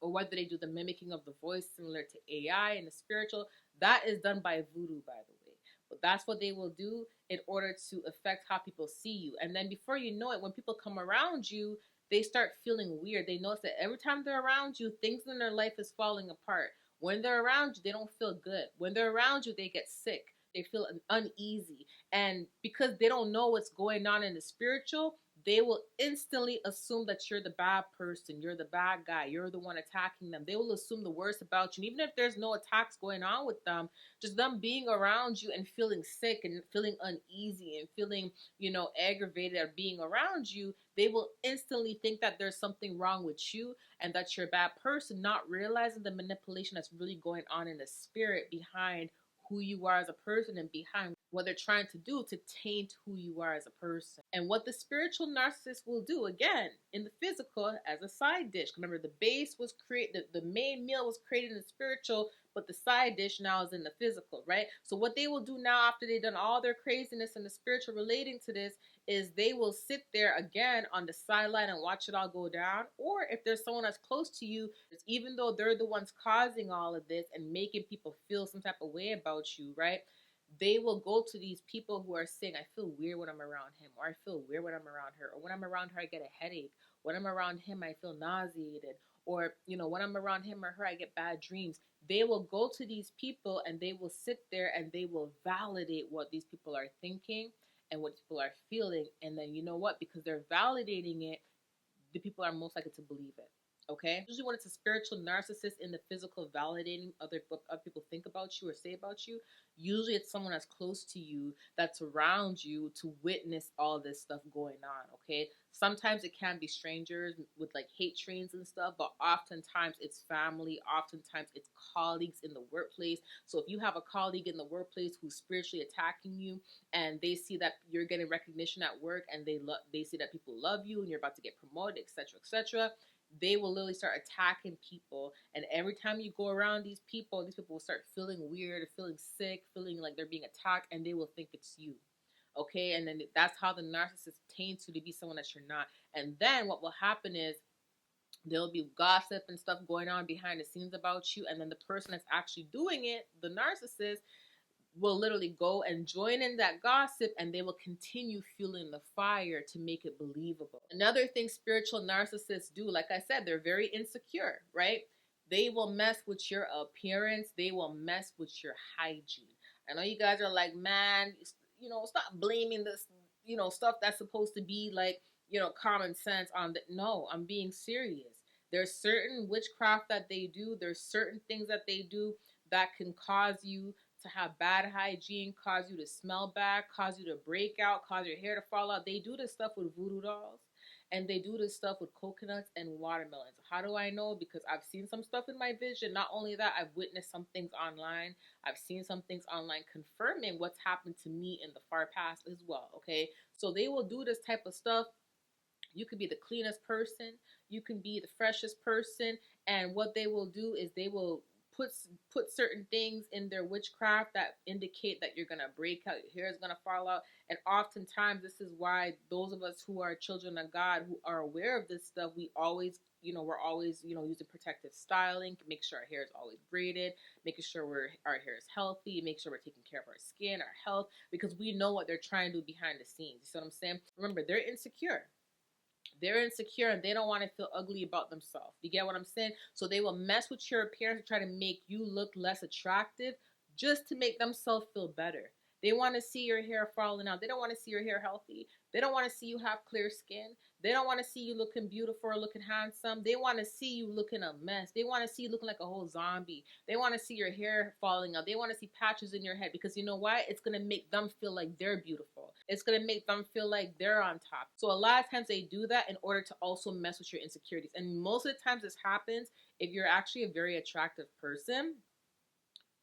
or whether they do the mimicking of the voice similar to AI in the spiritual, that is done by voodoo, by the way. But that's what they will do in order to affect how people see you. And then before you know it, when people come around you, they start feeling weird. They notice that every time they're around you, things in their life is falling apart. When they're around you, they don't feel good. When they're around you, they get sick. They feel uneasy. And because they don't know what's going on in the spiritual, they will instantly assume that you're the bad person, you're the bad guy, you're the one attacking them. They will assume the worst about you. And even if there's no attacks going on with them, just them being around you and feeling sick and feeling uneasy and feeling, aggravated at being around you, they will instantly think that there's something wrong with you and that you're a bad person, not realizing the manipulation that's really going on in the spirit behind who you are as a person and behind what they're trying to do to taint who you are as a person. And what the spiritual narcissist will do, again, in the physical as a side dish. Remember, the base was created, the main meal was created in the spiritual, but the side dish now is in the physical, right? So what they will do now after they've done all their craziness in the spiritual relating to this is they will sit there again on the sideline and watch it all go down. Or if there's someone that's close to you, even though they're the ones causing all of this and making people feel some type of way about you, right? They will go to these people who are saying, I feel weird when I'm around him, or I feel weird when I'm around her, or when I'm around her, I get a headache. When I'm around him, I feel nauseated. Or, when I'm around him or her, I get bad dreams. They will go to these people and they will sit there and they will validate what these people are thinking and what people are feeling. And then you know what? Because they're validating it, the people are most likely to believe it. Okay? Usually when it's a spiritual narcissist in the physical validating what other people think about you or say about you, usually it's someone that's close to you, that's around you to witness all this stuff going on, okay? Sometimes it can be strangers with like hate trains and stuff, but oftentimes it's family, oftentimes it's colleagues in the workplace. So if you have a colleague in the workplace who's spiritually attacking you and they see that you're getting recognition at work and they see that people love you and you're about to get promoted, etc., etc., they will literally start attacking people. And every time you go around these people will start feeling weird, feeling sick, feeling like they're being attacked, and they will think it's you. Okay, and then that's how the narcissist taints you to be someone that you're not. And then what will happen is there'll be gossip and stuff going on behind the scenes about you, and then the person that's actually doing it, the narcissist, will literally go and join in that gossip, and they will continue fueling the fire to make it believable. Another thing spiritual narcissists do, like I said, they're very insecure, right? They will mess with your appearance. They will mess with your hygiene. I know you guys are like, man, stop blaming this, stuff that's supposed to be like, common sense on the. No, I'm being serious. There's certain witchcraft that they do. There's certain things that they do that can cause you to have bad hygiene, cause you to smell bad, cause you to break out, cause your hair to fall out. They do this stuff with voodoo dolls. And they do this stuff with coconuts and watermelons. How do I know? Because I've seen some stuff in my vision. Not only that, I've witnessed some things online. I've seen some things online confirming what's happened to me in the far past as well, okay? So they will do this type of stuff. You could be the cleanest person. You can be the freshest person. And what they will do is they will put certain things in their witchcraft that indicate that you're going to break out, your hair is going to fall out. And oftentimes this is why those of us who are children of God, who are aware of this stuff, we're always using protective styling to make sure our hair is always braided, making sure our hair is healthy, make sure we're taking care of our skin, our health, because we know what they're trying to do behind the scenes. You see what I'm saying? Remember, they're insecure. They're insecure and they don't want to feel ugly about themselves. You get what I'm saying? So they will mess with your appearance to try to make you look less attractive just to make themselves feel better. They want to see your hair falling out. They don't want to see your hair healthy. They don't want to see you have clear skin. They don't want to see you looking beautiful or looking handsome. They want to see you looking a mess. They want to see you looking like a whole zombie. They want to see your hair falling out. They want to see patches in your head because you know why? It's going to make them feel like they're beautiful. It's going to make them feel like they're on top. So a lot of times they do that in order to also mess with your insecurities. And most of the times this happens if you're actually a very attractive person,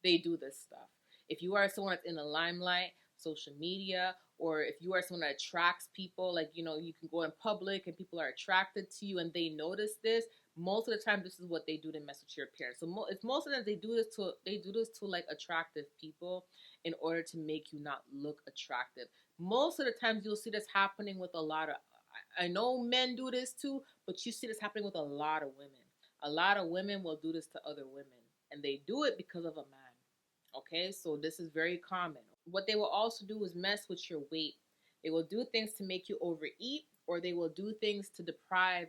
they do this stuff. If you are someone that's in the limelight, social media, or if you are someone that attracts people, like, you can go in public and people are attracted to you and they notice this, most of the time this is what they do to mess with your appearance. So it's most of them they do this to like attractive people in order to make you not look attractive. Most of the times you'll see this happening with a lot of, I know men do this too, but you see this happening with a lot of women. A lot of women will do this to other women, and they do it because of a man. Okay, so this is very common. What they will also do is mess with your weight. They will do things to make you overeat, or they will do things to deprive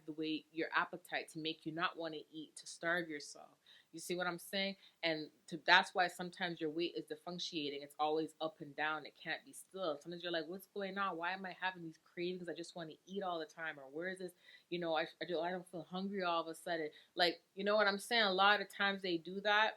your appetite, to make you not want to eat, to starve yourself. You see what I'm saying? And that's why sometimes your weight is differentiating. It's always up and down. It can't be still. Sometimes you're like, what's going on? Why am I having these cravings? I just want to eat all the time. Or where is this? I don't feel hungry all of a sudden. Like, you know what I'm saying? A lot of times they do that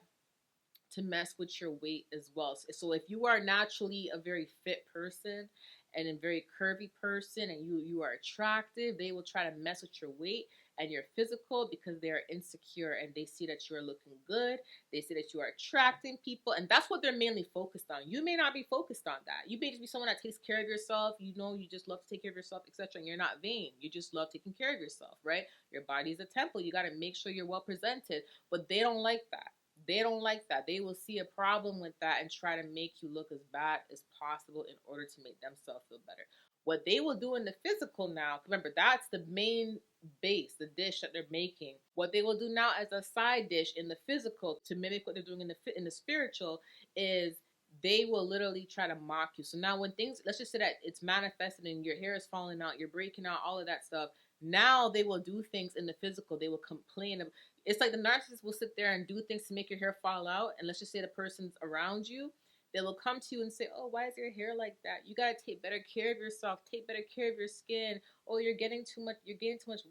to mess with your weight as well. So if you are naturally a very fit person and a very curvy person and you are attractive, they will try to mess with your weight and your physical because they are insecure and they see that you are looking good. They see that you are attracting people, and that's what they're mainly focused on. You may not be focused on that. You may just be someone that takes care of yourself. You just love to take care of yourself, etc. And you're not vain. You just love taking care of yourself, right? Your body is a temple. You got to make sure you're well presented, but they don't like that. They don't like that. They will see a problem with that and try to make you look as bad as possible in order to make themselves feel better. What they will do in the physical now, remember, that's the main base, the dish that they're making. What they will do now as a side dish in the physical to mimic what they're doing in the spiritual is they will literally try to mock you. So now when things, let's just say that it's manifested and your hair is falling out, you're breaking out, all of that stuff. Now they will do things in the physical. They will complain. It's like the narcissist will sit there and do things to make your hair fall out. And let's just say the person's around you. They will come to you and say, oh, why is your hair like that? You got to take better care of yourself. Take better care of your skin. Oh, you're getting too much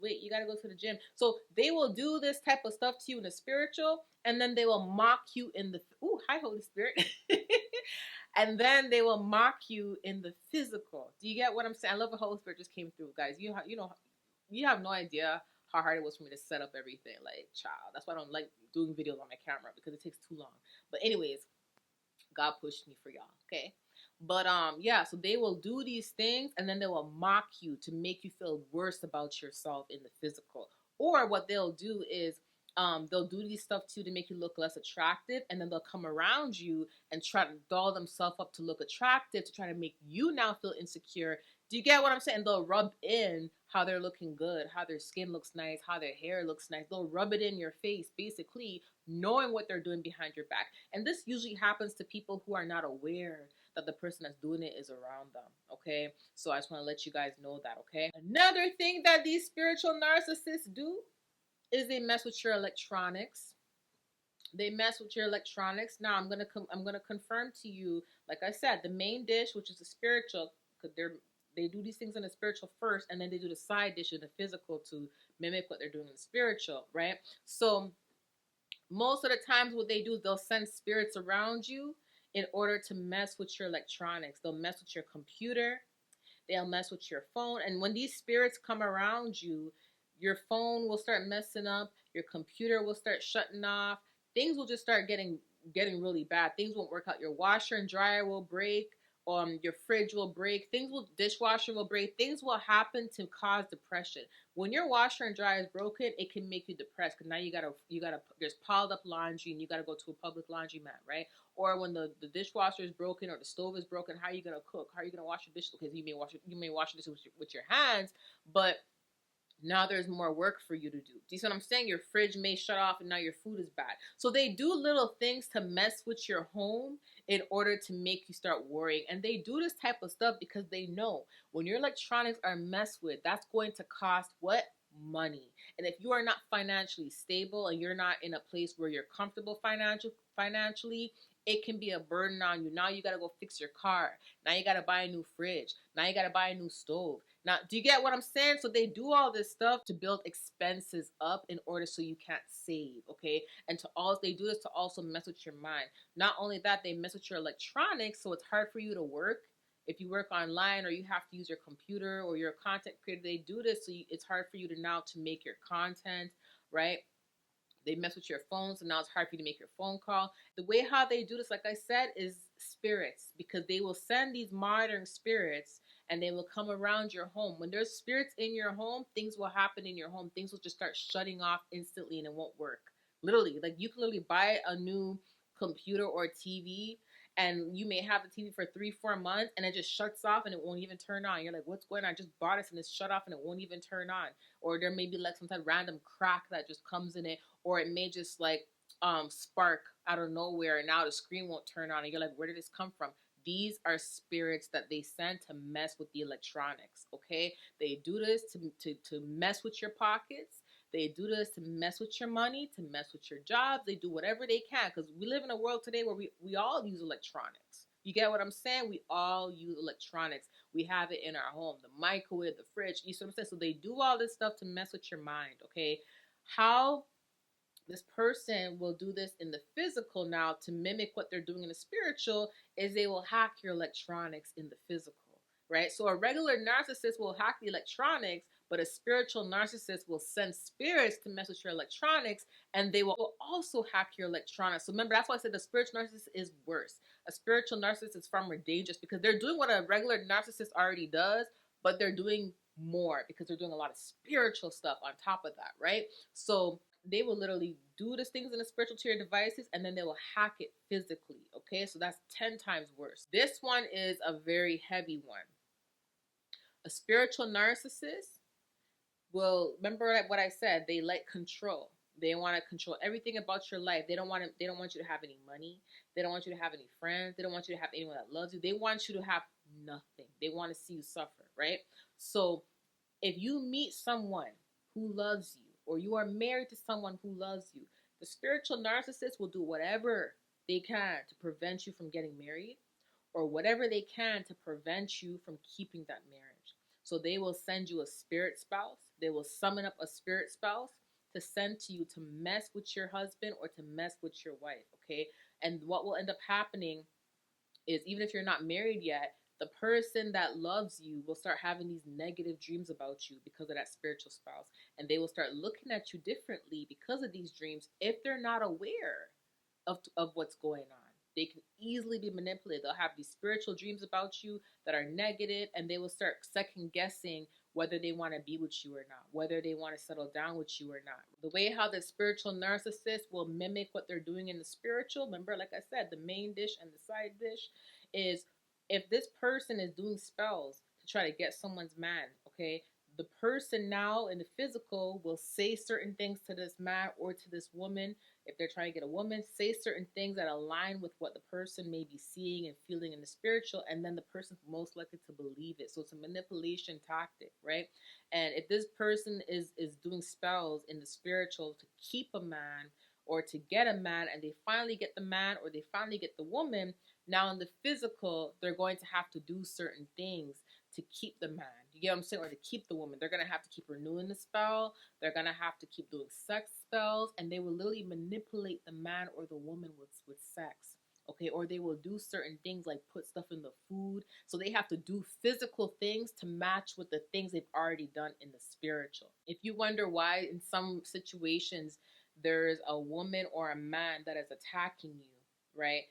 weight. You got to go to the gym. So they will do this type of stuff to you in the spiritual. And then they will mock you in the, ooh, hi, Holy Spirit. And then they will mock you in the physical. Do you get what I'm saying? I love the Holy Spirit just came through, guys. You have no idea how hard it was for me to set up everything. Like, child, that's why I don't like doing videos on my camera because it takes too long. But anyways, God pushed me for y'all, okay? But yeah, so they will do these things and then they will mock you to make you feel worse about yourself in the physical. Or what they'll do is they'll do these stuff too to make you look less attractive, and then they'll come around you and try to doll themselves up to look attractive to try to make you now feel insecure. Do you get what I'm saying? They'll rub in how they're looking good, how their skin looks nice, how their hair looks nice. They'll rub it in your face, basically, knowing what they're doing behind your back. And this usually happens to people who are not aware that the person that's doing it is around them, okay? So I just want to let you guys know that, okay? Another thing that these spiritual narcissists do is they mess with your electronics. They mess with your electronics. Now I'm gonna confirm to you, like I said, the main dish, which is the spiritual, because they do these things in the spiritual first, and then they do the side dish in the physical to mimic what they're doing in the spiritual, right? So most of the times what they do is they'll send spirits around you in order to mess with your electronics. They'll mess with your computer, they'll mess with your phone. And when these spirits come around you, your phone will start messing up, your computer will start shutting off, things will just start getting really bad. Things won't work out. Your washer and dryer will break, your fridge will break, dishwasher will break, things will happen to cause depression. When your washer and dryer is broken, it can make you depressed because now you gotta there's piled up laundry and you gotta go to a public laundromat, right? Or when the dishwasher is broken or the stove is broken, how are you gonna cook? How are you gonna wash your dishes? Because you may wash your dishes with your hands, but now there's more work for you to do. Do you see what I'm saying? Your fridge may shut off and now your food is bad. So they do little things to mess with your home in order to make you start worrying. And they do this type of stuff because they know when your electronics are messed with, that's going to cost what? Money. And if you are not financially stable and you're not in a place where you're comfortable financially, it can be a burden on you. Now you got to go fix your car. Now you got to buy a new fridge. Now you got to buy a new stove. Now, do you get what I'm saying? So they do all this stuff to build expenses up in order so you can't save, okay? And they do this to also mess with your mind. Not only that, they mess with your electronics, so it's hard for you to work. If you work online or you have to use your computer or you're a content creator, they do this so it's hard for you to make your content, right? They mess with your phone, so now it's hard for you to make your phone call. The way how they do this, like I said, is spirits, because they will send these modern spirits and they will come around your home. When there's spirits in your home, things will happen in your home. Things will just start shutting off instantly and it won't work. Literally, like you can literally buy a new computer or TV and you may have the TV for 3-4 months and it just shuts off and it won't even turn on. You're like, what's going on? I just bought it and it's shut off and it won't even turn on. Or there may be like some type of random crack that just comes in it, or it may just like spark out of nowhere and now the screen won't turn on and you're like, where did this come from? These are spirits that they send to mess with the electronics, okay? They do this to mess with your pockets. They do this to mess with your money, to mess with your jobs. They do whatever they can because we live in a world today where we all use electronics. You get what I'm saying? We all use electronics. We have it in our home, the microwave, the fridge. You see what I'm saying? So they do all this stuff to mess with your mind, okay? How this person will do this in the physical now to mimic what they're doing in the spiritual is they will hack your electronics in the physical, right? So a regular narcissist will hack the electronics, but a spiritual narcissist will send spirits to mess with your electronics, and they will also hack your electronics. So remember, that's why I said the spiritual narcissist is worse. A spiritual narcissist is far more dangerous because they're doing what a regular narcissist already does, but they're doing more because they're doing a lot of spiritual stuff on top of that, right? So they will literally do these things in the spiritual to your devices and then they will hack it physically, okay? So that's 10 times worse. This one is a very heavy one. A spiritual narcissist will, remember what I said, they like control. They want to control everything about your life. They don't want you to have any money. They don't want you to have any friends. They don't want you to have anyone that loves you. They want you to have nothing. They want to see you suffer, right? So if you meet someone who loves you, or you are married to someone who loves you, the spiritual narcissist will do whatever they can to prevent you from getting married, or whatever they can to prevent you from keeping that marriage. So they will send you a spirit spouse. They will summon up a spirit spouse to send to you to mess with your husband or to mess with your wife, okay? And what will end up happening is, even if you're not married yet, the person that loves you will start having these negative dreams about you because of that spiritual spouse. And they will start looking at you differently because of these dreams if they're not aware of what's going on. They can easily be manipulated. They'll have these spiritual dreams about you that are negative, and they will start second guessing whether they want to be with you or not, whether they want to settle down with you or not. The way how the spiritual narcissist will mimic what they're doing in the spiritual, remember, like I said, the main dish and the side dish, is if this person is doing spells to try to get someone's man, okay, the person now in the physical will say certain things to this man or to this woman. If they're trying to get a woman, say certain things that align with what the person may be seeing and feeling in the spiritual, and then the person's most likely to believe it. So it's a manipulation tactic, right? And if this person is doing spells in the spiritual to keep a man or to get a man, and they finally get the man or they finally get the woman, now in the physical, they're going to have to do certain things to keep the man. You get what I'm saying? Or to keep the woman. They're going to have to keep renewing the spell. They're going to have to keep doing sex spells. And they will literally manipulate the man or the woman with sex. Okay, or they will do certain things like put stuff in the food. So they have to do physical things to match with the things they've already done in the spiritual. If you wonder why in some situations there's a woman or a man that is attacking you, right?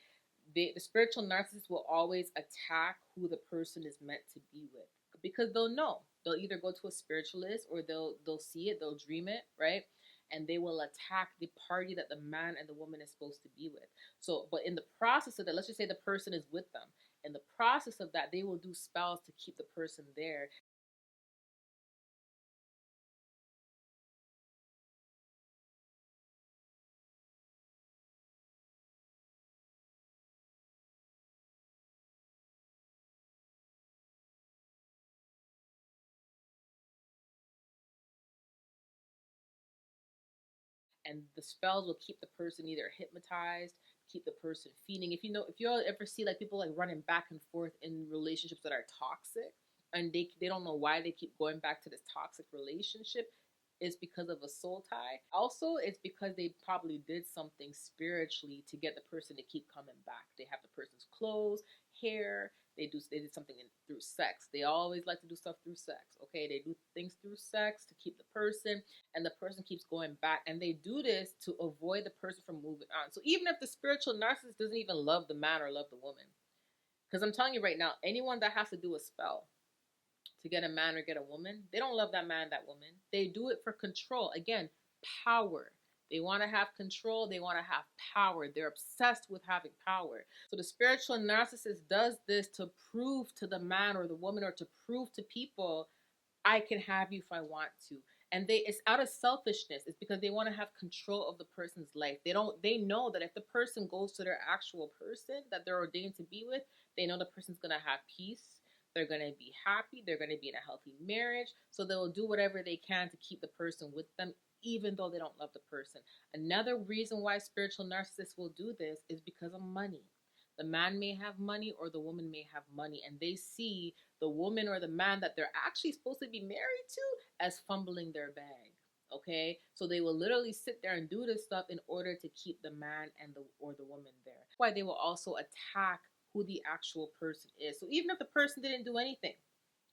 The spiritual narcissist will always attack who the person is meant to be with, because they'll know. They'll either go to a spiritualist or they'll see it, they'll dream it, right? And they will attack the party that the man and the woman is supposed to be with. So, but in the process of that, let's just say the person is with them. In the process of that, they will do spells to keep the person there. And the spells will keep the person either hypnotized, keep the person feeding. If you all ever see like people like running back and forth in relationships that are toxic, and they don't know why they keep going back to this toxic relationship, is because of a soul tie. Also, it's because they probably did something spiritually to get the person to keep coming back. They have the person's clothes, hair. They did something through sex. They always like to do stuff through sex. Okay, they do things through sex to keep the person, and the person keeps going back. And they do this to avoid the person from moving on. So even if the spiritual narcissist doesn't even love the man or love the woman, because I'm telling you right now, anyone that has to do a spell to get a man or get a woman, they don't love that man, that woman. They do it for control. Again, power. They want to have control. They want to have power. They're obsessed with having power. So the spiritual narcissist does this to prove to the man or the woman, or to prove to people, I can have you if I want to. And it's out of selfishness. It's because they want to have control of the person's life. They know that if the person goes to their actual person that they're ordained to be with, they know the person's gonna have peace. They're gonna be happy. They're gonna be in a healthy marriage. So they'll do whatever they can to keep the person with them, even though they don't love the person. Another reason why spiritual narcissists will do this is because of money. The man may have money or the woman may have money, and they see the woman or the man that they're actually supposed to be married to as fumbling their bag. Okay, so they will literally sit there and do this stuff in order to keep the man and the woman there. That's why they will also attack who the actual person is. So even if the person didn't do anything,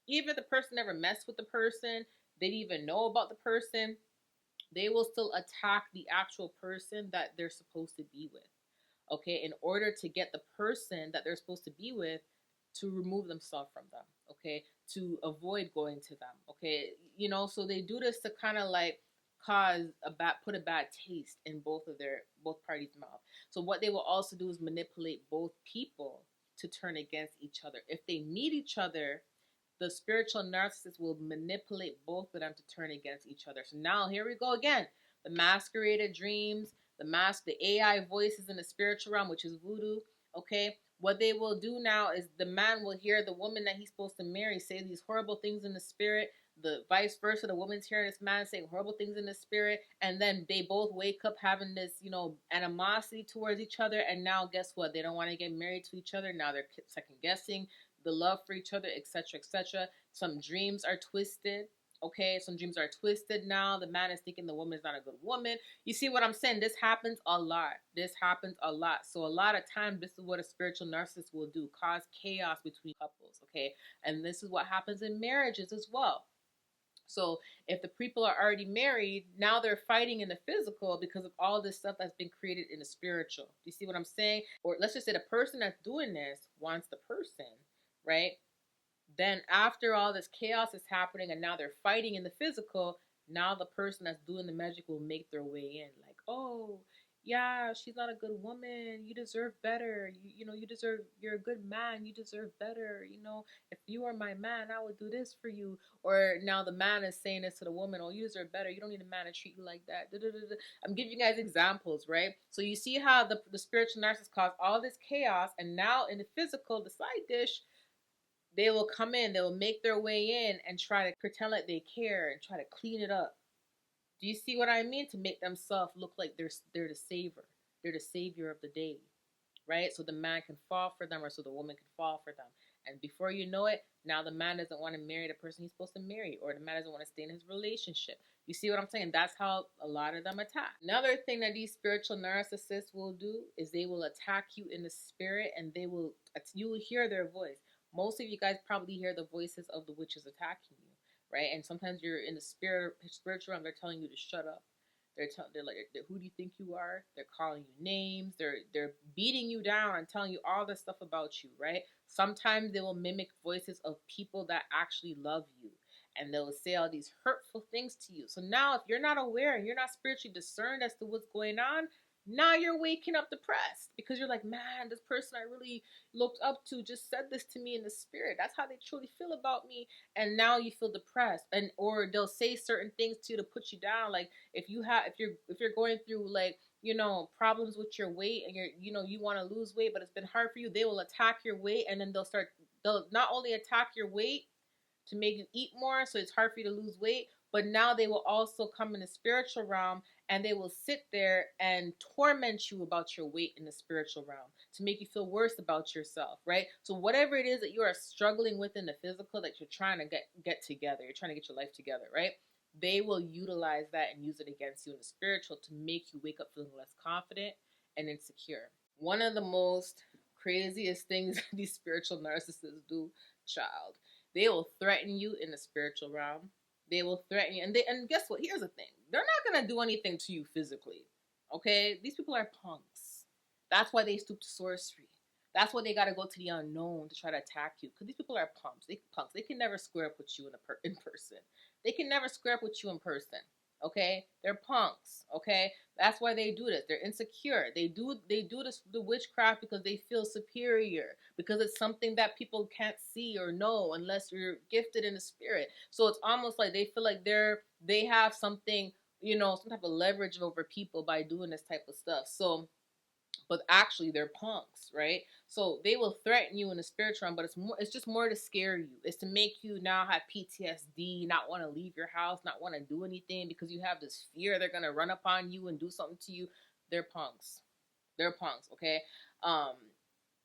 even if the person never messed with the person, they didn't even know about the person, they will still attack the actual person that they're supposed to be with. Okay, in order to get the person that they're supposed to be with to remove themselves from them. Okay, to avoid going to them. Okay, so they do this to kind of like put a bad taste in both parties' mouth. So what they will also do is manipulate both people to turn against each other. If they meet each other, the spiritual narcissist will manipulate both of them to turn against each other. So now here we go again. The masqueraded dreams, the AI voices in the spiritual realm, which is voodoo. Okay, what they will do now is the man will hear the woman that he's supposed to marry say these horrible things in the spirit. The vice versa, the woman's hearing this man saying horrible things in the spirit, and then they both wake up having this, animosity towards each other. And now, guess what? They don't want to get married to each other. Now they're second guessing the love for each other, etc., etc. Some dreams are twisted. Okay, some dreams are twisted now. The man is thinking the woman is not a good woman. You see what I'm saying? This happens a lot. This happens a lot. So a lot of times, this is what a spiritual narcissist will do: cause chaos between couples. Okay, and this is what happens in marriages as well. So if the people are already married, now they're fighting in the physical because of all this stuff that's been created in the spiritual. Do you see what I'm saying? Or let's just say the person that's doing this wants the person, right? Then after all this chaos is happening and now they're fighting in the physical, now the person that's doing the magic will make their way in. Like, oh, yeah, she's not a good woman. You deserve better. You're a good man. You deserve better. If you were my man, I would do this for you. Or now the man is saying this to the woman, oh, you deserve better. You don't need a man to treat you like that. Da, da, da, da. I'm giving you guys examples, right? So you see how the spiritual narcissist caused all this chaos, and now in the physical, the side dish, they will come in, they will make their way in and try to pretend like they care and try to clean it up. Do you see what I mean? To make themselves look like they're the savior. They're the savior of the day, right? So the man can fall for them, or so the woman can fall for them. And before you know it, now the man doesn't want to marry the person he's supposed to marry, or the man doesn't want to stay in his relationship. You see what I'm saying? That's how a lot of them attack. Another thing that these spiritual narcissists will do is they will attack you in the spirit, and you will hear their voice. Most of you guys probably hear the voices of the witches attacking you, right? And sometimes you're in the spiritual realm, they're telling you to shut up. They're like, who do you think you are? They're calling you names. They're beating you down and telling you all this stuff about you, right? Sometimes they will mimic voices of people that actually love you, and they'll say all these hurtful things to you. So now, if you're not aware and you're not spiritually discerned as to what's going on, now you're waking up depressed because you're like, man, this person I really looked up to just said this to me in the spirit. That's how they truly feel about me, and now you feel depressed. And or they'll say certain things to you to put you down, like if you're going through, like, problems with your weight, and you want to lose weight but it's been hard for you, they will attack your weight, and then they'll not only attack your weight to make you eat more so it's hard for you to lose weight, but now they will also come in the spiritual realm, and they will sit there and torment you about your weight in the spiritual realm to make you feel worse about yourself, right? So whatever it is that you are struggling with in the physical, that you're trying to get together, you're trying to get your life together, right? They will utilize that and use it against you in the spiritual to make you wake up feeling less confident and insecure. One of the most craziest things these spiritual narcissists do, child, they will threaten you in the spiritual realm. They will threaten you, and guess what? Here's the thing: they're not gonna do anything to you physically. Okay, these people are punks. That's why they stoop to sorcery. That's why they gotta go to the unknown to try to attack you. Because these people are punks. They can never square up with you in person. They can never square up with you in person. Okay, they're punks. Okay, that's why they do this. They're insecure. They do this, the witchcraft, because they feel superior, because it's something that people can't see or know unless you're gifted in the spirit. So it's almost like they feel like they have something, some type of leverage over people by doing this type of stuff. So, but actually they're punks, right? So they will threaten you in the spiritual realm, but it's just more to scare you. It's to make you now have PTSD, not want to leave your house, not want to do anything, because you have this fear they're gonna run up on you and do something to you. They're punks. They're punks, okay?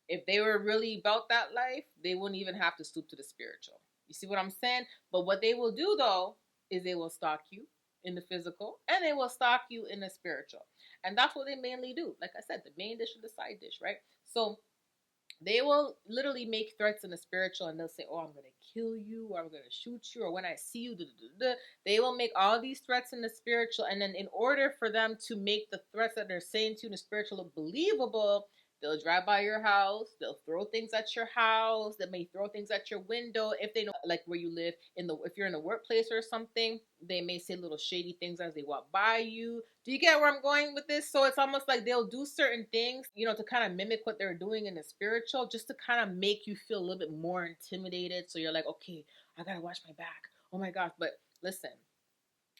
If they were really about that life, they wouldn't even have to stoop to the spiritual. You see what I'm saying? But what they will do, though, is they will stalk you in the physical, and they will stalk you in the spiritual. And that's what they mainly do. Like I said, the main dish or the side dish, right? So they will literally make threats in the spiritual, and they'll say, oh, I'm going to kill you, or I'm going to shoot you, or when I see you, they will make all these threats in the spiritual. And then in order for them to make the threats that they're saying to you in the spiritual look believable, they'll drive by your house. They'll throw things at your house. They may throw things at your window if they know, like, where you live. If you're in a workplace or something, they may say little shady things as they walk by you. Do you get where I'm going with this? So it's almost like they'll do certain things, to kind of mimic what they're doing in the spiritual, just to kind of make you feel a little bit more intimidated. So you're like, okay, I gotta watch my back. Oh my gosh! But listen,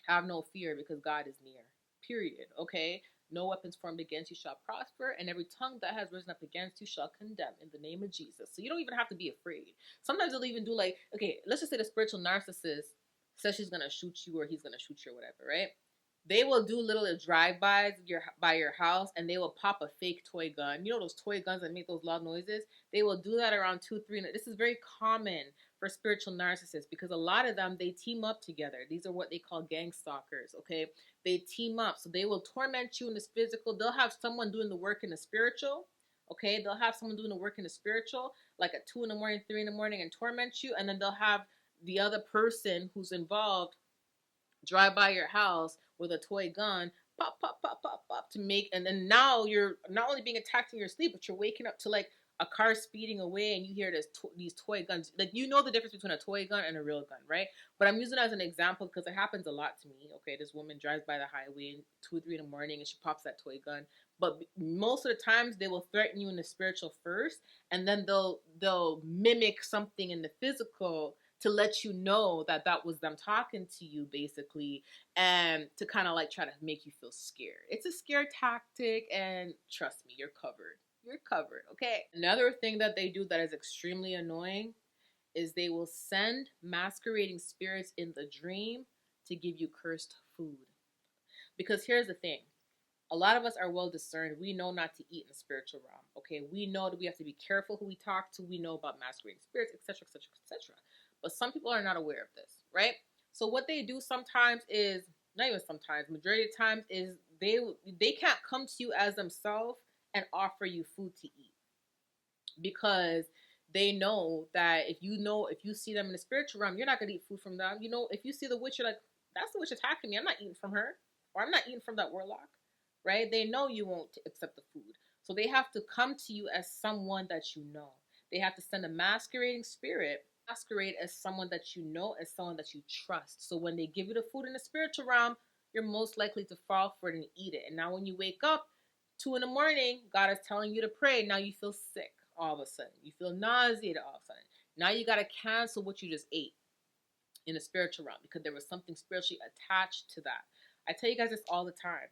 have no fear, because God is near. Period. Okay. No weapons formed against you shall prosper, and every tongue that has risen up against you shall condemn in the name of Jesus. So you don't even have to be afraid. Sometimes they'll even do, like, okay, let's just say the spiritual narcissist says she's gonna shoot you, or he's gonna shoot you, or whatever, right? They will do little drive-bys by your house, and they will pop a fake toy gun. You know those toy guns that make those loud noises? They will do that around 2, 3. This is very common for spiritual narcissists, because a lot of them, they team up together. These are what they call gang stalkers, okay? They team up. So they will torment you in this physical. They'll have someone doing the work in the spiritual, okay? They'll have someone doing the work in the spiritual, like at 2 in the morning, 3 in the morning, and torment you. And then they'll have the other person who's involved drive by your house with a toy gun, pop, pop, pop, pop, pop, to make, and then now you're not only being attacked in your sleep, but you're waking up to, like, a car speeding away, and you hear these toy guns. Like, you know the difference between a toy gun and a real gun, right? But I'm using it as an example because it happens a lot to me. Okay, this woman drives by the highway 2 or 3 in the morning, and she pops that toy gun. But most of the times, they will threaten you in the spiritual first, and then they'll mimic something in the physical to let you know that was them talking to you, basically, and to kind of like try to make you feel scared. It's a scare tactic, and trust me, you're covered. You're covered, okay? Another thing that they do that is extremely annoying is they will send masquerading spirits in the dream to give you cursed food. Because here's the thing. A lot of us are well discerned. We know not to eat in the spiritual realm. Okay, we know that we have to be careful who we talk to. We know about masquerading spirits, etc., etc., etc. But some people are not aware of this, right? So what they do sometimes is, not even sometimes, majority of times, is they can't come to you as themselves and offer you food to eat, because they know that if you see them in the spiritual realm, you're not gonna eat food from them. You know, if you see the witch, you're like, that's the witch attacking me. I'm not eating from her, or I'm not eating from that warlock, right? They know you won't accept the food, so they have to come to you as someone that you know. They have to send a masquerading spirit, masquerade as someone that you know, as someone that you trust. So when they give you the food in the spiritual realm, you're most likely to fall for it and eat it. And now when you wake up 2 in the morning, God is telling you to pray. Now you feel sick all of a sudden. You feel nauseated all of a sudden. Now you got to cancel what you just ate in the spiritual realm, because there was something spiritually attached to that. I tell you guys this all the time.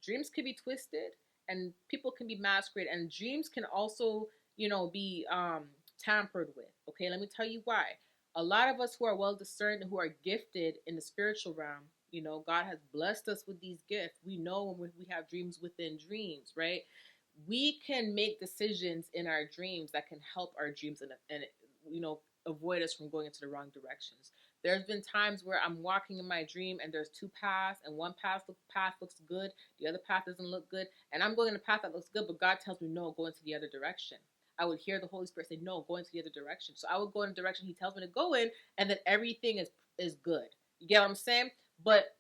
Dreams can be twisted, and people can be masqueraded, and dreams can also, be tampered with. Okay, let me tell you why. A lot of us who are well discerned and who are gifted in the spiritual realm, God has blessed us with these gifts. We know when we have dreams within dreams, right? We can make decisions in our dreams that can help our dreams and avoid us from going into the wrong directions. There's been times where I'm walking in my dream and there's two paths, and one path looks good, the other path doesn't look good, and I'm going in the path that looks good, but God tells me no, go into the other direction. I would hear the Holy Spirit say no, go into the other direction. So I would go in the direction He tells me to go in, and then everything is good. You get what I'm saying? But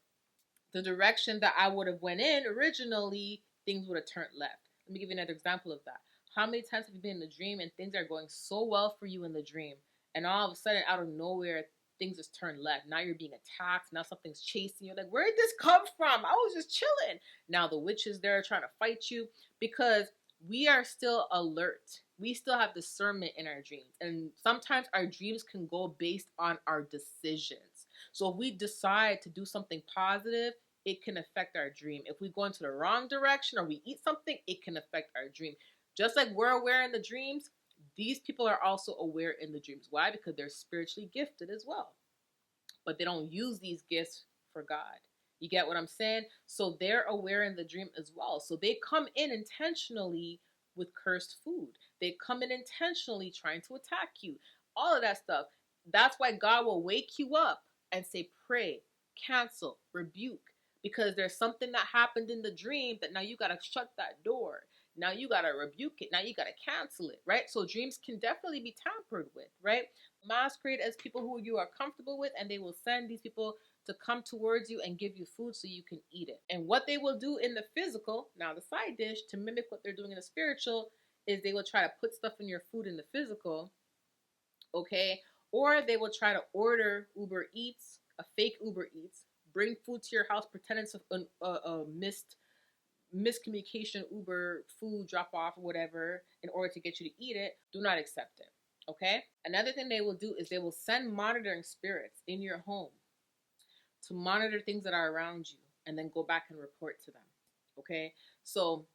the direction that I would have went in originally, things would have turned left. Let me give you another example of that. How many times have you been in a dream and things are going so well for you in the dream, and all of a sudden, out of nowhere, things just turn left? Now you're being attacked. Now something's chasing you. Like, where did this come from? I was just chilling. Now the witch is there trying to fight you, because we are still alert. We still have discernment in our dreams. And sometimes our dreams can go based on our decisions. So if we decide to do something positive, it can affect our dream. If we go into the wrong direction or we eat something, it can affect our dream. Just like we're aware in the dreams, these people are also aware in the dreams. Why? Because they're spiritually gifted as well. But they don't use these gifts for God. You get what I'm saying? So they're aware in the dream as well. So they come in intentionally with cursed food. They come in intentionally trying to attack you. All of that stuff. That's why God will wake you up and say, pray, cancel, rebuke. Because there's something that happened in the dream that now you got to shut that door. Now you got to rebuke it. Now you got to cancel it, right? So dreams can definitely be tampered with, right? Masquerade as people who you are comfortable with, and they will send these people to come towards you and give you food so you can eat it. And what they will do in the physical, now the side dish, to mimic what they're doing in the spiritual, is they will try to put stuff in your food in the physical, okay? Or they will try to order Uber Eats, a fake Uber Eats, bring food to your house, pretend it's a miscommunication Uber food drop off or whatever, in order to get you to eat it. Do not accept it, okay? Another thing they will do is they will send monitoring spirits in your home to monitor things that are around you and then go back and report to them, okay? So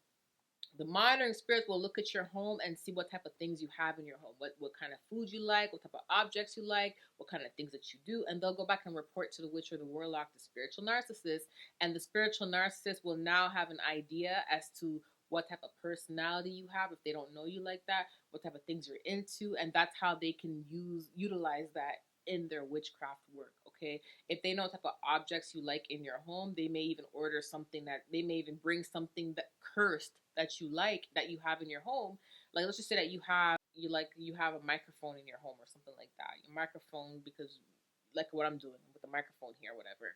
the monitoring spirits will look at your home and see what type of things you have in your home, what kind of food you like, what type of objects you like, what kind of things that you do, and they'll go back and report to the witch or the warlock, the spiritual narcissist, and the spiritual narcissist will now have an idea as to what type of personality you have, if they don't know you like that, what type of things you're into, and that's how they can utilize that in their witchcraft work, okay? If they know what type of objects you like in your home, they may even order something they may even bring something that cursed that you like, that you have in your home. Like, let's just say that you have a microphone in your home or something like that. Your microphone, because like what I'm doing with the microphone here or whatever.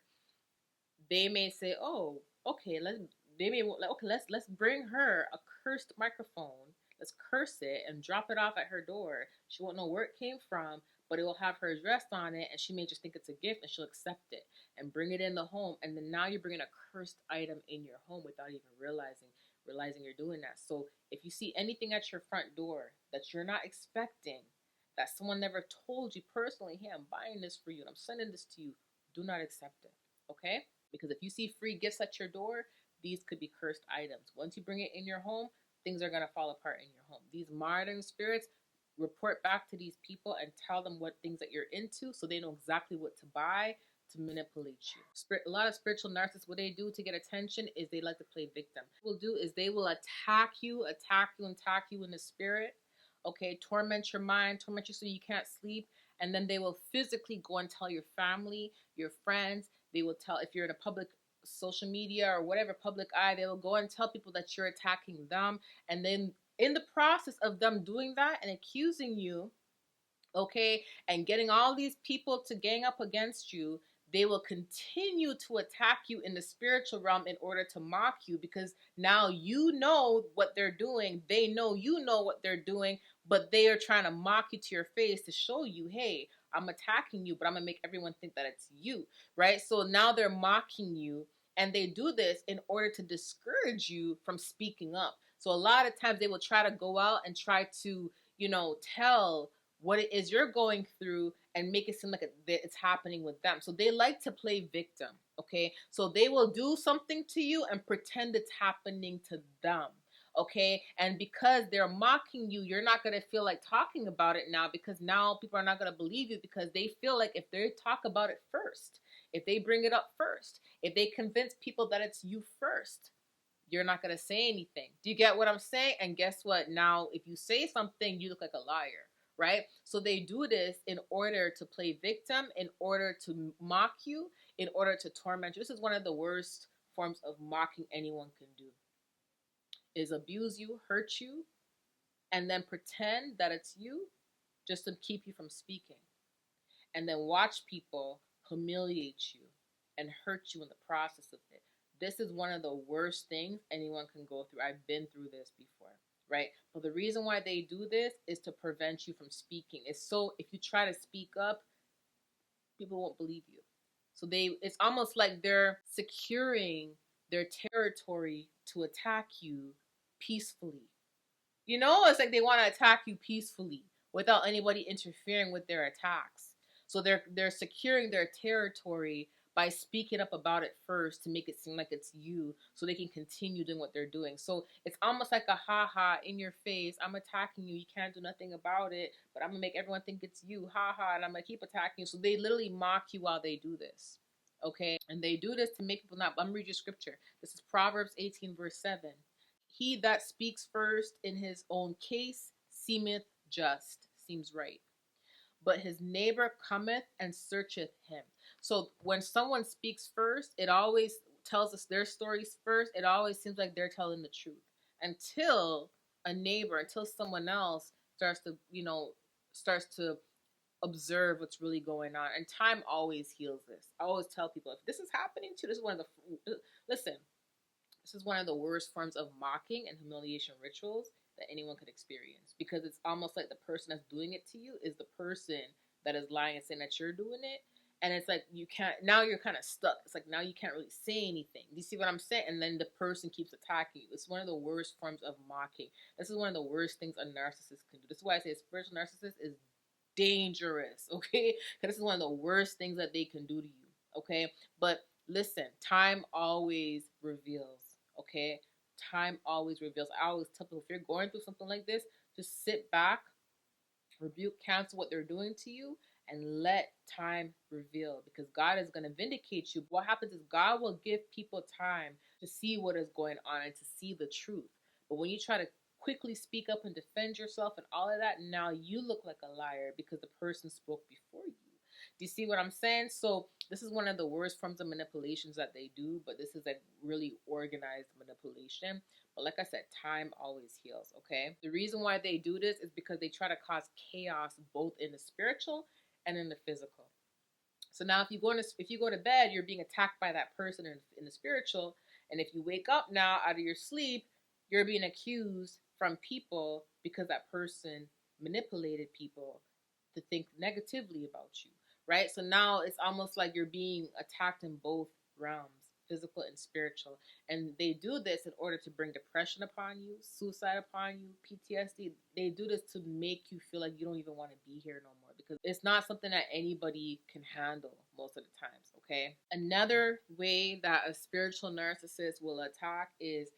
They may say, oh, okay, let's bring her a cursed microphone. Let's curse it and drop it off at her door. She won't know where it came from, but it will have her address on it, and she may just think it's a gift, and she'll accept it and bring it in the home. And then now you're bringing a cursed item in your home without even realizing you're doing that. So if you see anything at your front door that you're not expecting, that someone never told you personally, hey, I'm buying this for you and I'm sending this to you, do not accept it, okay? Because if you see free gifts at your door, these could be cursed items. Once you bring it in your home, things are going to fall apart in your home. These monitoring spirits report back to these people and tell them what things that you're into, so they know exactly what to buy to manipulate you. A lot of spiritual narcissists, what they do to get attention is they like to play victim. What they'll do is they will attack you in the spirit. Okay, torment your mind, torment you so you can't sleep. And then they will physically go and tell your family, your friends. They will tell, if you're in a public social media or whatever public eye, they will go and tell people that you're attacking them. And then in the process of them doing that and accusing you, okay, and getting all these people to gang up against you, they will continue to attack you in the spiritual realm in order to mock you, because now you know what they're doing. They know you know what they're doing, but they are trying to mock you to your face to show you, hey, I'm attacking you, but I'm going to make everyone think that it's you, right? So now they're mocking you, and they do this in order to discourage you from speaking up. So a lot of times they will try to go out and try to, tell what it is you're going through and make it seem like it's happening with them. So they like to play victim, okay? So they will do something to you and pretend it's happening to them, okay? And because they're mocking you, you're not going to feel like talking about it now, because now people are not going to believe you, because they feel like if they talk about it first, if they bring it up first, if they convince people that it's you first, you're not going to say anything. Do you get what I'm saying? And guess what? Now, if you say something, you look like a liar, right? So they do this in order to play victim, in order to mock you, in order to torment you. This is one of the worst forms of mocking anyone can do, is abuse you, hurt you, and then pretend that it's you just to keep you from speaking. And then watch people humiliate you and hurt you in the process of it. This is one of the worst things anyone can go through. I've been through this before, right? But the reason why they do this is to prevent you from speaking. It's so if you try to speak up, people won't believe you. So it's almost like they're securing their territory to attack you peacefully. It's like they want to attack you peacefully without anybody interfering with their attacks. So they're securing their territory by speaking up about it first to make it seem like it's you, so they can continue doing what they're doing. So it's almost like a ha-ha in your face. I'm attacking you. You can't do nothing about it, but I'm going to make everyone think it's you. Ha-ha, and I'm going to keep attacking you. So they literally mock you while they do this. Okay? And they do this to make people not... I'm going to read you scripture. This is Proverbs 18, verse 7. He that speaks first in his own case seemeth just, seems right. But his neighbor cometh and searcheth him. So when someone speaks first, it always tells us their stories first. It always seems like they're telling the truth. Until someone else starts to observe what's really going on. And time always heals this. I always tell people, if this is happening to you, this is one of the worst forms of mocking and humiliation rituals that anyone could experience, because it's almost like the person that's doing it to you is the person that is lying and saying that you're doing it. And it's like now you're kind of stuck. It's like now you can't really say anything. Do you see what I'm saying? And then the person keeps attacking you. It's one of the worst forms of mocking. This is one of the worst things a narcissist can do. This is why I say a spiritual narcissist is dangerous, okay? Because this is one of the worst things that they can do to you, okay? But listen, time always reveals, okay? Time always reveals. I always tell people, if you're going through something like this, just sit back, rebuke, cancel what they're doing to you, and let time reveal, because God is going to vindicate you. What happens is God will give people time to see what is going on and to see the truth. But when you try to quickly speak up and defend yourself and all of that, now you look like a liar because the person spoke before you. Do you see what I'm saying? So this is one of the worst forms of manipulations that they do, but this is like really organized manipulation. But like I said, time always heals, okay? The reason why they do this is because they try to cause chaos both in the spiritual and in the physical. So now if you go to bed, you're being attacked by that person in the spiritual, and if you wake up now out of your sleep, you're being accused from people because that person manipulated people to think negatively about you, right? So now it's almost like you're being attacked in both realms, physical and spiritual. And they do this in order to bring depression upon you, suicide upon you, PTSD. They do this to make you feel like you don't even want to be here no more, because it's not something that anybody can handle most of the times, okay? Another way that a spiritual narcissist will attack is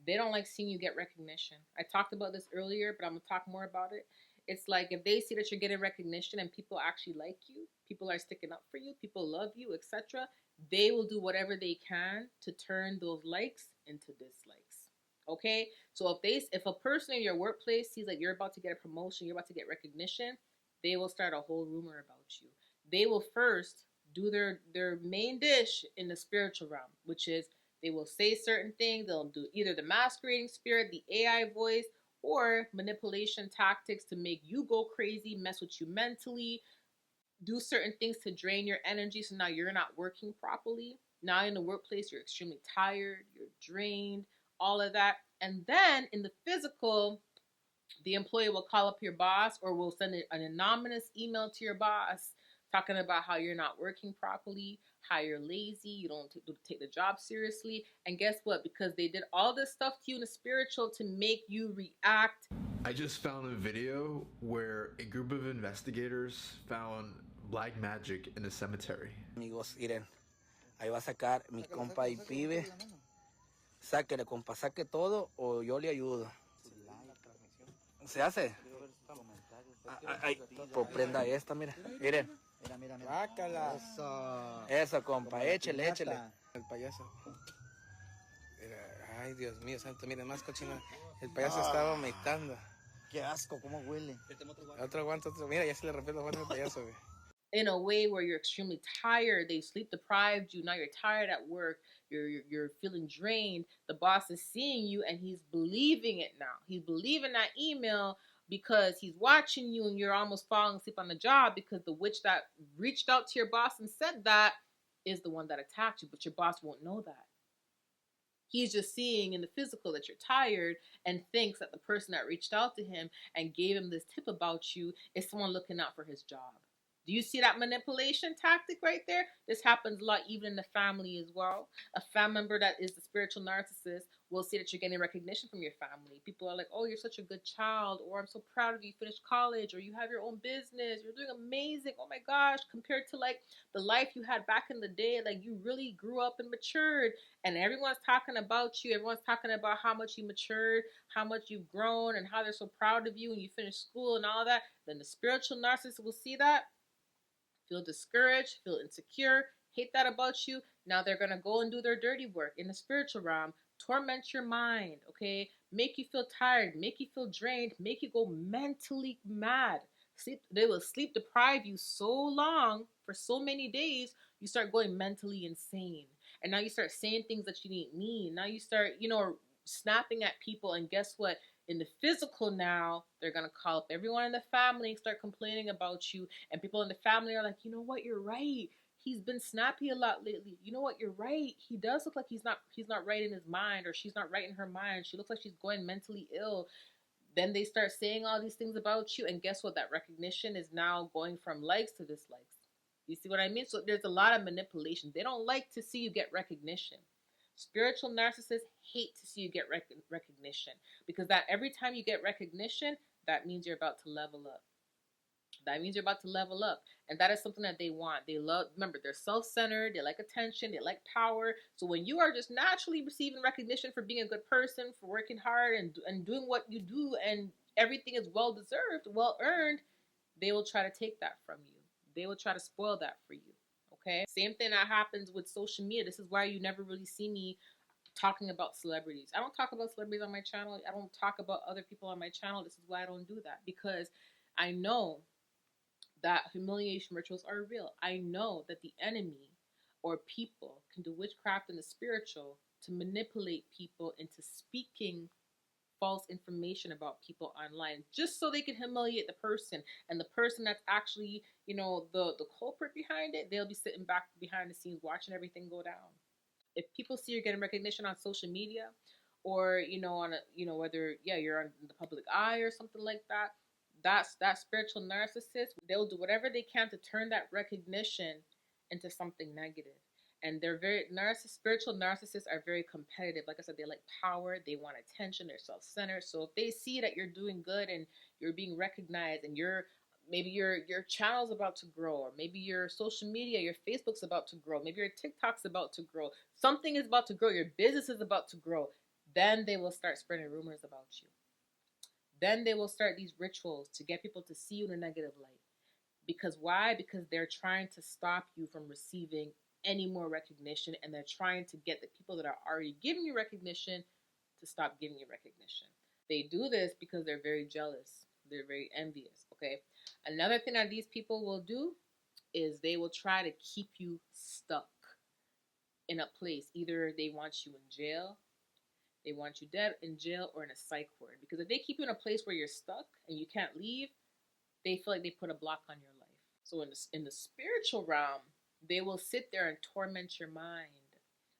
they don't like seeing you get recognition. I talked about this earlier, but I'm going to talk more about it. It's like if they see that you're getting recognition and people actually like you, people are sticking up for you, people love you, etc., they will do whatever they can to turn those likes into dislikes. Okay? So if a person in your workplace sees that you're about to get a promotion, you're about to get recognition, they will start a whole rumor about you. They will first do their main dish in the spiritual realm, which is they will say certain things. They'll do either the masquerading spirit, the AI voice, or manipulation tactics to make you go crazy, mess with you mentally, do certain things to drain your energy. So now you're not working properly. Now in the workplace, you're extremely tired, you're drained, all of that. And then in the physical, the employee will call up your boss or will send an anonymous email to your boss talking about how you're not working properly, how you're lazy, you don't take the job seriously. And guess what? Because they did all this stuff to you in the spiritual to make you react. I just found a video where a group of investigators found black magic in a cemetery. Amigos, miren, ahí va a sacar mi compa y pibe. Sáquele, compa, saque todo o yo le ayudo. ¿Se hace? Ahí, pues prenda esta, mira. Miren. Mira. Bácala. Eso, compa, échele. El payaso. Ay, Dios mío, santo, miren, más cochina. El payaso estaba vomitando. Qué asco, cómo huele. Otro aguanta, otro. Mira, ya se le rompió los guantes al payaso, güey. In a way where you're extremely tired, they sleep deprived you, now you're tired at work, you're feeling drained, the boss is seeing you and he's believing it now. He's believing that email because he's watching you and you're almost falling asleep on the job because the witch that reached out to your boss and said that is the one that attacked you, but your boss won't know that. He's just seeing in the physical that you're tired and thinks that the person that reached out to him and gave him this tip about you is someone looking out for his job. Do you see that manipulation tactic right there? This happens a lot even in the family as well. A family member that is the spiritual narcissist will see that you're getting recognition from your family. People are like, oh, you're such a good child, or I'm so proud of you, you finished college, or you have your own business, you're doing amazing, oh my gosh, compared to like the life you had back in the day, like you really grew up and matured, and everyone's talking about you, everyone's talking about how much you matured, how much you've grown, and how they're so proud of you, and you finished school and all that. Then the spiritual narcissist will see that, feel discouraged, feel insecure, hate that about you. Now they're going to go and do their dirty work in the spiritual realm, torment your mind, okay? Make you feel tired, make you feel drained, make you go mentally mad. They will sleep deprive you so long, for so many days, you start going mentally insane. And now you start saying things that you didn't mean. Now you start, snapping at people, and guess what? In the physical now, they're going to call up everyone in the family and start complaining about you. And people in the family are like, you know what, you're right. He's been snappy a lot lately. You know what, you're right. He does look like he's not right in his mind, or she's not right in her mind. She looks like she's going mentally ill. Then they start saying all these things about you. And guess what? That recognition is now going from likes to dislikes. You see what I mean? So there's a lot of manipulation. They don't like to see you get recognition. Spiritual narcissists hate to see you get recognition, because that every time you get recognition, that means you're about to level up. That means you're about to level up. And that is something that they want. They love, remember, they're self-centered, they like attention, they like power. So when you are just naturally receiving recognition for being a good person, for working hard and doing what you do, and everything is well-deserved, well-earned, they will try to take that from you. They will try to spoil that for you. Okay? Same thing that happens with social media. This is why you never really see me talking about celebrities. I don't talk about celebrities on my channel. I don't talk about other people on my channel. This is why I don't do that, because I know that humiliation rituals are real. I know that the enemy or people can do witchcraft in the spiritual to manipulate people into speaking false information about people online, just so they can humiliate the person. And the person that's actually, the culprit behind it, they'll be sitting back behind the scenes watching everything go down. If people see you're getting recognition on social media, or whether you're on the public eye or something like that, that's that spiritual narcissist. They'll do whatever they can to turn that recognition into something negative. And they're spiritual narcissists are very competitive. Like I said, they like power, they want attention, they're self-centered. So if they see that you're doing good and you're being recognized, and maybe your channel's about to grow, or maybe your social media, your Facebook's about to grow, maybe your TikTok's about to grow, something is about to grow, your business is about to grow, then they will start spreading rumors about you. Then they will start these rituals to get people to see you in a negative light. Because why? Because they're trying to stop you from receiving any more recognition, and they're trying to get the people that are already giving you recognition to stop giving you recognition. They do this because they're very jealous. They're very envious, okay? Another thing that these people will do is they will try to keep you stuck in a place. Either they want you in jail, they want you dead, in jail, or in a psych ward. Because if they keep you in a place where you're stuck and you can't leave, they feel like they put a block on your life. So in the spiritual realm, they will sit there and torment your mind.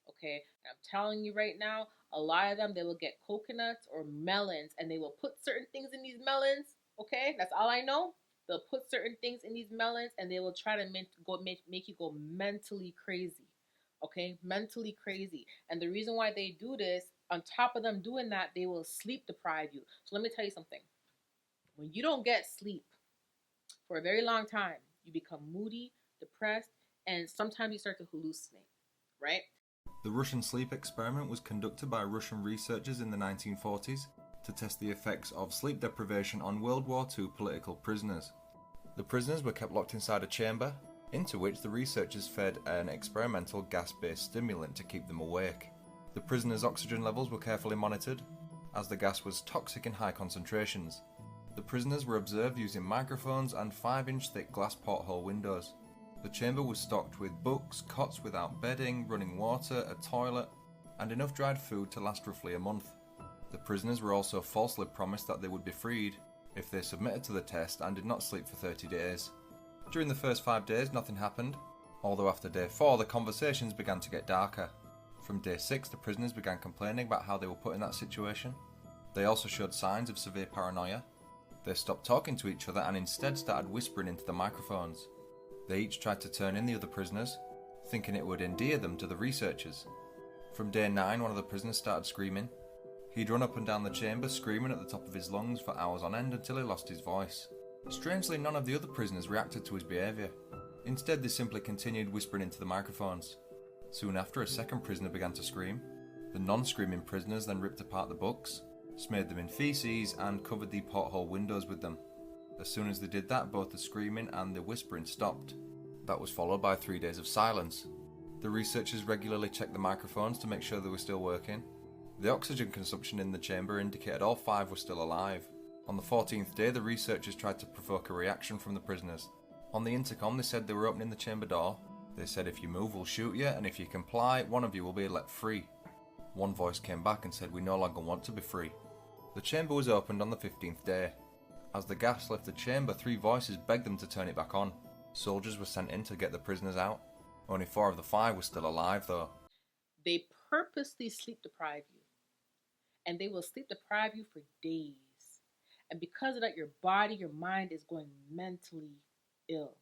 Okay, and I'm telling you right now, a lot of them, they will get coconuts or melons, and they will put certain things in these melons. Okay, that's all I know. They'll put certain things in these melons, and they will try to make you go mentally crazy. Okay, mentally crazy. And the reason why they do this, on top of them doing that, they will sleep deprive you. So let me tell you something. When you don't get sleep for a very long time, you become moody, depressed, and sometimes you start to hallucinate, right? The Russian sleep experiment was conducted by Russian researchers in the 1940s to test the effects of sleep deprivation on World War II political prisoners. The prisoners were kept locked inside a chamber, into which the researchers fed an experimental gas-based stimulant to keep them awake. The prisoners' oxygen levels were carefully monitored, as the gas was toxic in high concentrations. The prisoners were observed using microphones and 5-inch thick glass porthole windows. The chamber was stocked with books, cots without bedding, running water, a toilet, and enough dried food to last roughly a month. The prisoners were also falsely promised that they would be freed if they submitted to the test and did not sleep for 30 days. During the first 5 days, nothing happened, although after day 4, the conversations began to get darker. From day 6, the prisoners began complaining about how they were put in that situation. They also showed signs of severe paranoia. They stopped talking to each other and instead started whispering into the microphones. They each tried to turn in the other prisoners, thinking it would endear them to the researchers. From day 9, one of the prisoners started screaming. He'd run up and down the chamber screaming at the top of his lungs for hours on end until he lost his voice. Strangely, none of the other prisoners reacted to his behaviour. Instead, they simply continued whispering into the microphones. Soon after, a second prisoner began to scream. The non-screaming prisoners then ripped apart the books, smeared them in feces, and covered the porthole windows with them. As soon as they did that, both the screaming and the whispering stopped. That was followed by 3 days of silence. The researchers regularly checked the microphones to make sure they were still working. The oxygen consumption in the chamber indicated all 5 were still alive. On the 14th day, the researchers tried to provoke a reaction from the prisoners. On the intercom, they said they were opening the chamber door. They said, "If you move, we'll shoot you, and if you comply, one of you will be let free." One voice came back and said, "We no longer want to be free." The chamber was opened on the 15th day. As the gas left the chamber, 3 voices begged them to turn it back on. Soldiers were sent in to get the prisoners out. Only 4 of the 5 were still alive, though. They purposely sleep deprive you. And they will sleep deprive you for days. And because of that, your body, your mind is going mentally ill.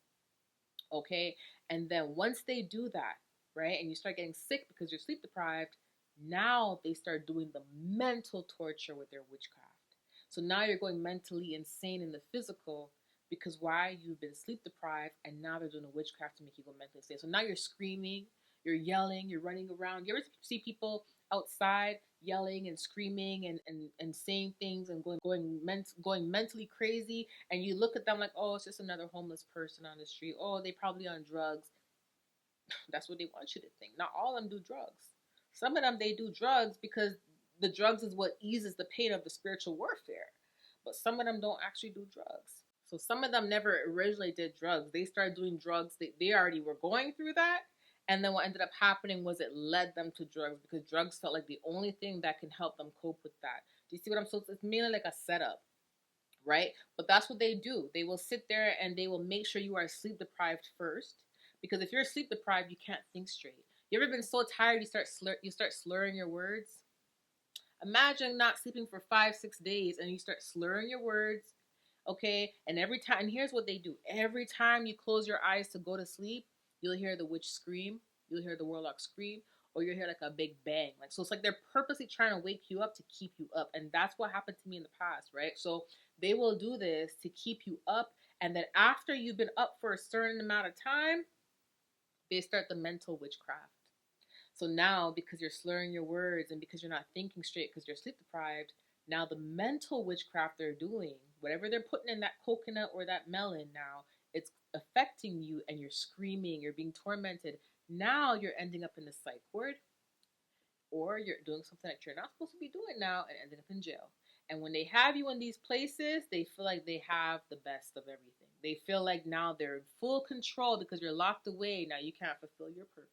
Okay? And then once they do that, right, and you start getting sick because you're sleep deprived, now they start doing the mental torture with their witchcraft. So now you're going mentally insane in the physical because why? You've been sleep deprived, and now they're doing a witchcraft to make you go mentally insane. So now you're screaming, you're yelling, you're running around. You ever see people outside yelling and screaming and saying things and going mentally crazy, and you look at them like, oh, it's just another homeless person on the street. Oh, they probably on drugs. That's what they want you to think. Not all of them do drugs. Some of them, they do drugs because the drugs is what eases the pain of the spiritual warfare. But some of them don't actually do drugs. So some of them never originally did drugs. They started doing drugs. They already were going through that. And then what ended up happening was it led them to drugs because drugs felt like the only thing that can help them cope with that. Do you see what I'm saying? It's mainly like a setup, right? But that's what they do. They will sit there and they will make sure you are sleep deprived first. Because if you're sleep deprived, you can't think straight. You ever been so tired you start slurring your words? Imagine not sleeping for 5-6 days and you start slurring your words, okay? And every time, and here's what they do. Every time you close your eyes to go to sleep, you'll hear the witch scream, you'll hear the warlock scream, or you'll hear like a big bang. Like, so it's like they're purposely trying to wake you up to keep you up. And that's what happened to me in the past, right? So they will do this to keep you up. And then after you've been up for a certain amount of time, they start the mental witchcraft. So now, because you're slurring your words and because you're not thinking straight because you're sleep deprived, Now the mental witchcraft they're doing, whatever they're putting in that coconut or that melon now, it's affecting you and you're screaming, you're being tormented. Now you're ending up in the psych ward, or you're doing something that you're not supposed to be doing now and ending up in jail. And when they have you in these places, they feel like they have the best of everything. They feel like now they're in full control because you're locked away. Now you can't fulfill your purpose.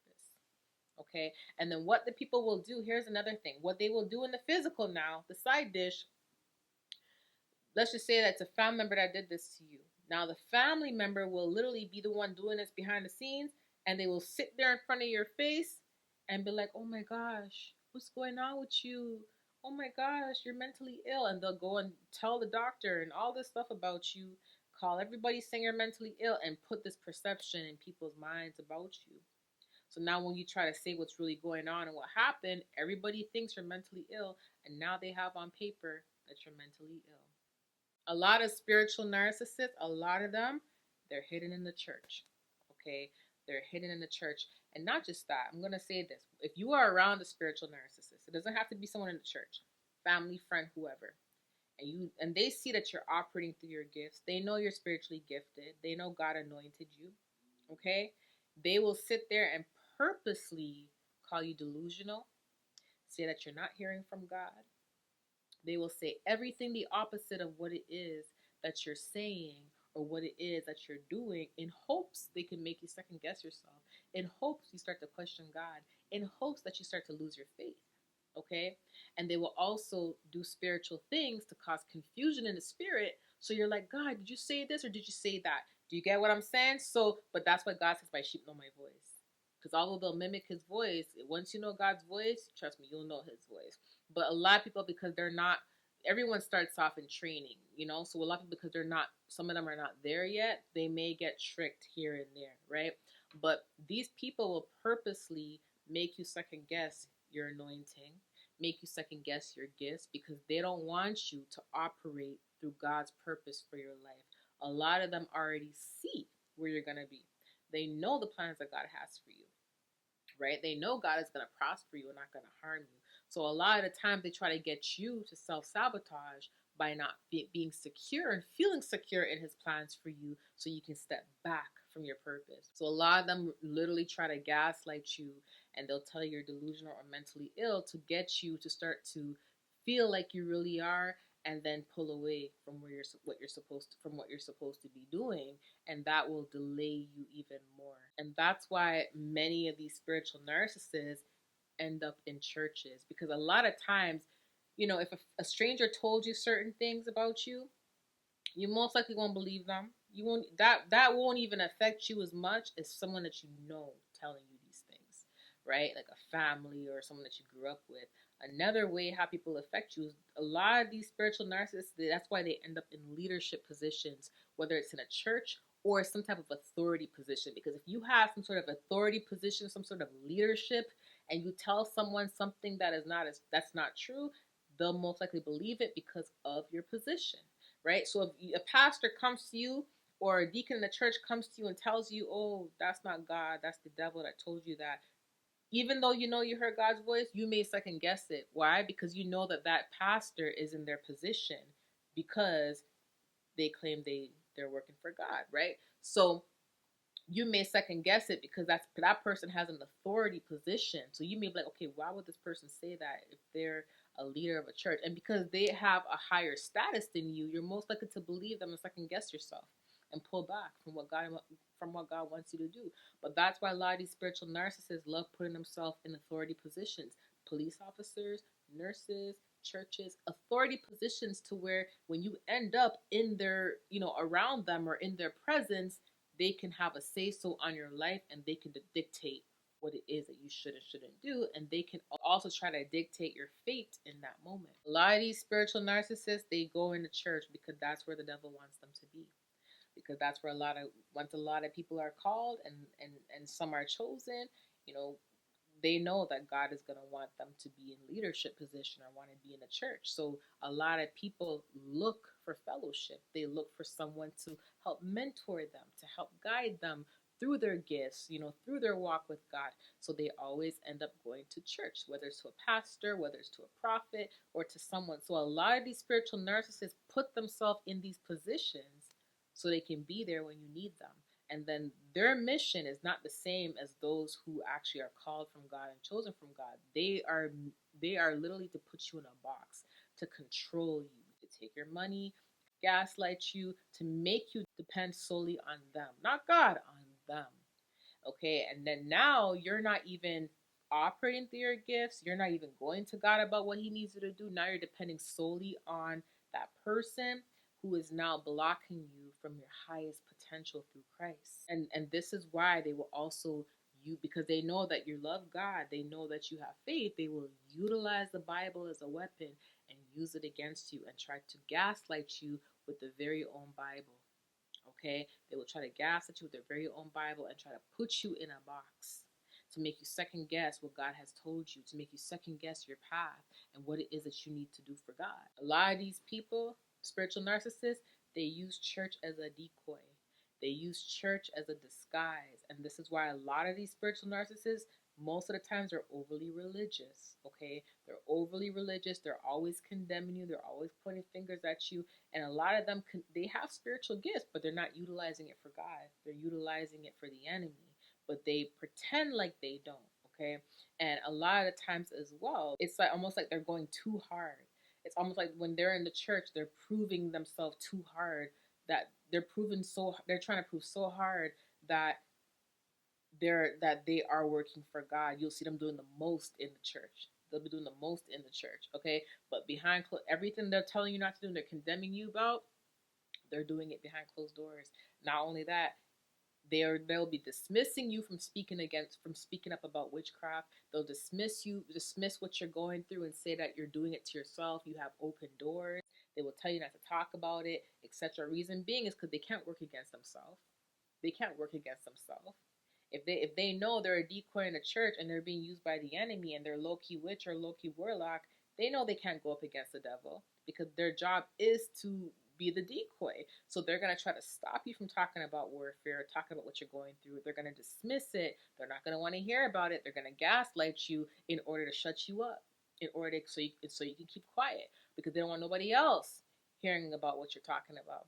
Okay? And then what the people will do, here's another thing. What they will do in the physical now, the side dish, let's just say that it's a family member that did this to you. Now the family member will literally be the one doing this behind the scenes, and they will sit there in front of your face and be like, oh my gosh, what's going on with you? Oh my gosh, you're mentally ill. And they'll go and tell the doctor and all this stuff about you, call everybody saying you're mentally ill, and put this perception in people's minds about you. So now when you try to say what's really going on and what happened, everybody thinks you're mentally ill, and now they have on paper that you're mentally ill. A lot of spiritual narcissists, a lot of them, they're hidden in the church. Okay? They're hidden in the church. And not just that, I'm going to say this. If you are around a spiritual narcissist, it doesn't have to be someone in the church, family, friend, whoever, and they see that you're operating through your gifts. They know you're spiritually gifted. They know God anointed you. Okay? They will sit there and purposely call you delusional, say that you're not hearing from God. They will say everything the opposite of what it is that you're saying or what it is that you're doing, in hopes they can make you second guess yourself, in hopes you start to question God, in hopes that you start to lose your faith. Okay? And they will also do spiritual things to cause confusion in the spirit. So you're like, God, did you say this or did you say that? Do you get what I'm saying? So, but that's why God says, my sheep know my voice. Because although they'll mimic his voice, once you know God's voice, trust me, you'll know his voice. But a lot of people, because they're not, everyone starts off in training, so a lot of people, because they're not, some of them are not there yet, they may get tricked here and there, right? But these people will purposely make you second guess your anointing, make you second guess your gifts, because they don't want you to operate through God's purpose for your life. A lot of them already see where you're going to be. They know the plans that God has for you, right? They know God is going to prosper you and not going to harm you. So a lot of the time they try to get you to self-sabotage by not being secure and feeling secure in his plans for you, so you can step back from your purpose. So a lot of them literally try to gaslight you, and they'll tell you you're delusional or mentally ill to get you to start to feel like you really are, and then pull away from what you're supposed to be doing, and that will delay you even more. And that's why many of these spiritual narcissists end up in churches, because a lot of times, if a stranger told you certain things about you, you most likely won't believe them. You won't, that won't even affect you as much as someone that you know telling you these things, right? Like a family or someone that you grew up with. Another way how people affect you is a lot of these spiritual narcissists, that's why they end up in leadership positions, whether it's in a church or some type of authority position. Because if you have some sort of authority position, some sort of leadership, and you tell someone something that's not true, they'll most likely believe it because of your position, right? So if a pastor comes to you, or a deacon in the church comes to you and tells you, oh, that's not God, that's the devil that told you that, even though you heard God's voice, you may second guess it. Why? Because you know that pastor is in their position because they claim they're working for God, right? So you may second guess it because that person has an authority position. So you may be like, okay, why would this person say that if they're a leader of a church? And because they have a higher status than you, you're most likely to believe them and second guess yourself and pull back from what God wants you to do. But that's why a lot of these spiritual narcissists love putting themselves in authority positions. Police officers, nurses, churches, authority positions, to where when you end up in their, around them or in their presence, they can have a say-so on your life, and they can dictate what it is that you should and shouldn't do, and they can also try to dictate your fate in that moment. A lot of these spiritual narcissists, they go into church because that's where the devil wants them to be, because that's where once a lot of people are called and some are chosen, they know that God is going to want them to be in leadership position or want to be in a church. So a lot of people look for fellowship. They look for someone to help mentor them, to help guide them through their gifts, through their walk with God. So they always end up going to church, whether it's to a pastor, whether it's to a prophet, or to someone. So a lot of these spiritual narcissists put themselves in these positions so they can be there when you need them. And then their mission is not the same as those who actually are called from God and chosen from God. They are literally to put you in a box, to control you, to take your money, gaslight you, to make you depend solely on them, not God, on them. Okay, and then now you're not even operating through your gifts. You're not even going to God about what He needs you to do. Now you're depending solely on that person who is now blocking you from your highest potential through Christ. And this is why they will also because they know that you love God, they know that you have faith, they will utilize the Bible as a weapon and use it against you and try to gaslight you with the very own Bible. Okay, they will try to gaslight you with their very own Bible and try to put you in a box to make you second guess what God has told you, to make you second guess your path and what it is that you need to do for God. A lot of these people, spiritual narcissists, they use church as a decoy. They use church as a disguise. And this is why a lot of these spiritual narcissists, most of the times, are overly religious. Okay, they're overly religious. They're always condemning you. They're always pointing fingers at you. And a lot of them, they have spiritual gifts, but they're not utilizing it for God. They're utilizing it for the enemy. But they pretend like they don't. Okay, and a lot of the times as well, it's like almost like they're going too hard. It's almost like when they're in the church, they're proving themselves too hard. That they're trying to prove so hard that they are working for God. You'll see them doing the most in the church. They'll be doing the most in the church, okay? But behind everything they're telling you not to do and they're condemning you about, they're doing it behind closed doors. Not only that, they'll be dismissing you from speaking up about witchcraft. They'll dismiss what you're going through and say that you're doing it to yourself. You have open doors. They will tell you not to talk about it, etc. Reason being is because they can't work against themselves. They can't work against themselves. If they know they're a decoy in a church and they're being used by the enemy and they're low-key witch or low-key warlock, they know they can't go up against the devil because their job is to be the decoy. So they're going to try to stop you from talking about warfare, talking about what you're going through. They're going to dismiss it. They're not going to want to hear about it. They're going to gaslight you in order to shut you up, so you can keep quiet, because they don't want nobody else hearing about what you're talking about.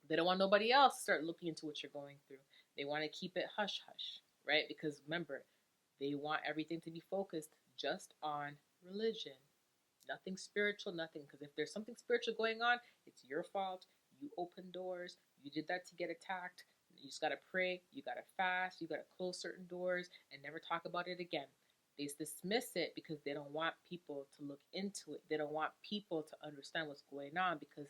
They don't want nobody else to start looking into what you're going through. They want to keep it hush hush, right? Because remember, they want everything to be focused just on religion. Nothing spiritual, nothing. Because if there's something spiritual going on, it's your fault. You opened doors. You did that to get attacked. You just got to pray. You got to fast. You got to close certain doors and never talk about it again. They dismiss it because they don't want people to look into it. They don't want people to understand what's going on, because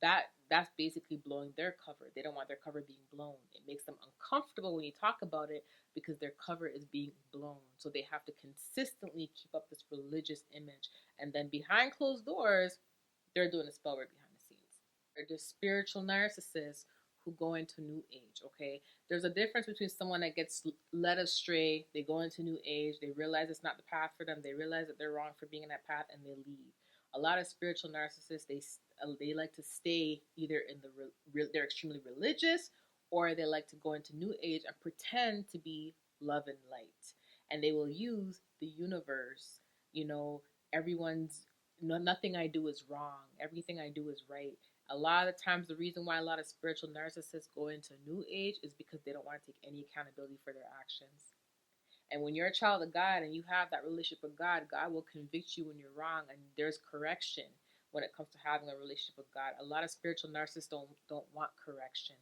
that's basically blowing their cover. They don't want their cover being blown. It makes them uncomfortable when you talk about it because their cover is being blown. So they have to consistently keep up this religious image. And then behind closed doors, they're doing a spell right behind the scenes. They're just spiritual narcissists who go into New Age, okay? There's a difference between someone that gets led astray, they go into New Age, they realize it's not the path for them, they realize that they're wrong for being in that path, and they leave. A lot of spiritual narcissists, they like to stay either in they're extremely religious, or they like to go into New Age and pretend to be love and light. And they will use the universe, nothing I do is wrong, everything I do is right. A lot of times, the reason why a lot of spiritual narcissists go into New Age is because they don't want to take any accountability for their actions. And when you're a child of God and you have that relationship with God, God will convict you when you're wrong, and there's correction when it comes to having a relationship with God. A lot of spiritual narcissists don't want correction.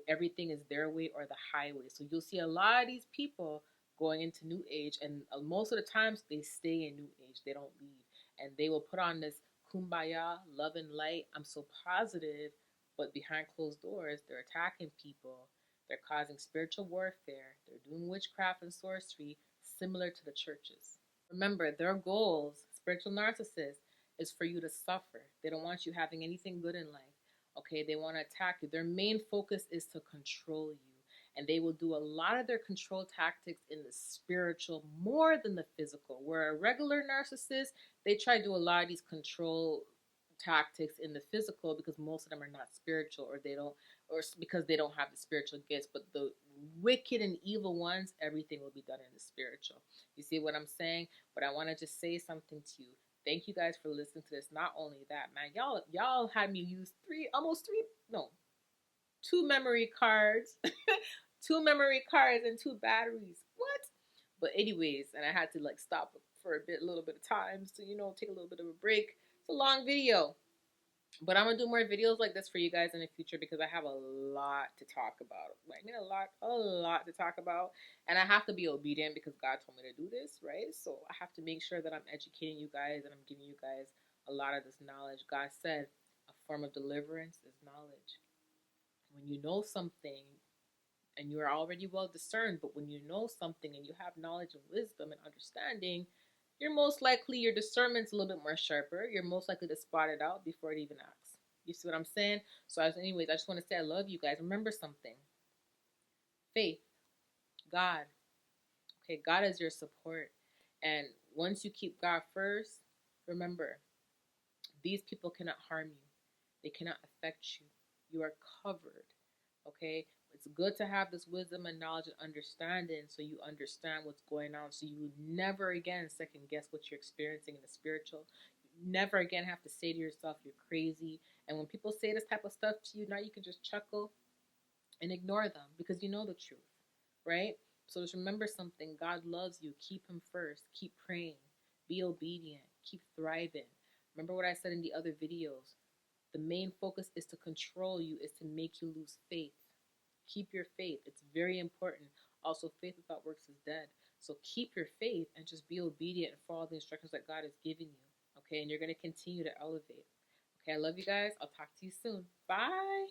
Everything is their way or the highway. So you'll see a lot of these people going into New Age, and most of the times they stay in New Age. They don't leave, and they will put on this kumbaya, love and light. I'm so positive, but behind closed doors, they're attacking people. They're causing spiritual warfare. They're doing witchcraft and sorcery similar to the churches. Remember, their goals, spiritual narcissists, is for you to suffer. They don't want you having anything good in life. Okay, they want to attack you. Their main focus is to control you. And they will do a lot of their control tactics in the spiritual more than the physical. Where a regular narcissist, they try to do a lot of these control tactics in the physical, because most of them are not spiritual, or they don't, or because they don't have the spiritual gifts. But the wicked and evil ones, everything will be done in the spiritual. You see what I'm saying? But I want to just say something to you. Thank you guys for listening to this. Not only that, man, y'all had me use two memory cards, two memory cards and two batteries. What? But anyways, and I had to like stop for a little bit of time to take a little bit of a break. It's a long video, but I'm gonna do more videos like this for you guys in the future, because I have a lot to talk about. I mean, a lot to talk about, and I have to be obedient because God told me to do this, right? So I have to make sure that I'm educating you guys and I'm giving you guys a lot of this knowledge. God said a form of deliverance is knowledge. When you know something and you are already well discerned, but when you know something and you have knowledge and wisdom and understanding, you're most likely, your discernment's a little bit more sharper. You're most likely to spot it out before it even acts. You see what I'm saying? So anyways, I just want to say I love you guys. Remember something. Faith. God. Okay, God is your support. And once you keep God first, remember, these people cannot harm you. They cannot affect you. You are covered. Okay? It's good to have this wisdom and knowledge and understanding, so you understand what's going on, so you never again second guess what you're experiencing in the spiritual. You never again have to say to yourself, you're crazy. And when people say this type of stuff to you, now you can just chuckle and ignore them, because you know the truth, right? So just remember something. God loves you. Keep him first. Keep praying. Be obedient. Keep thriving. Remember what I said in the other videos. The main focus is to control you, is to make you lose faith. Keep your faith. It's very important. Also, faith without works is dead. So keep your faith and just be obedient and follow the instructions that God has given you. Okay, and you're going to continue to elevate. Okay, I love you guys. I'll talk to you soon. Bye.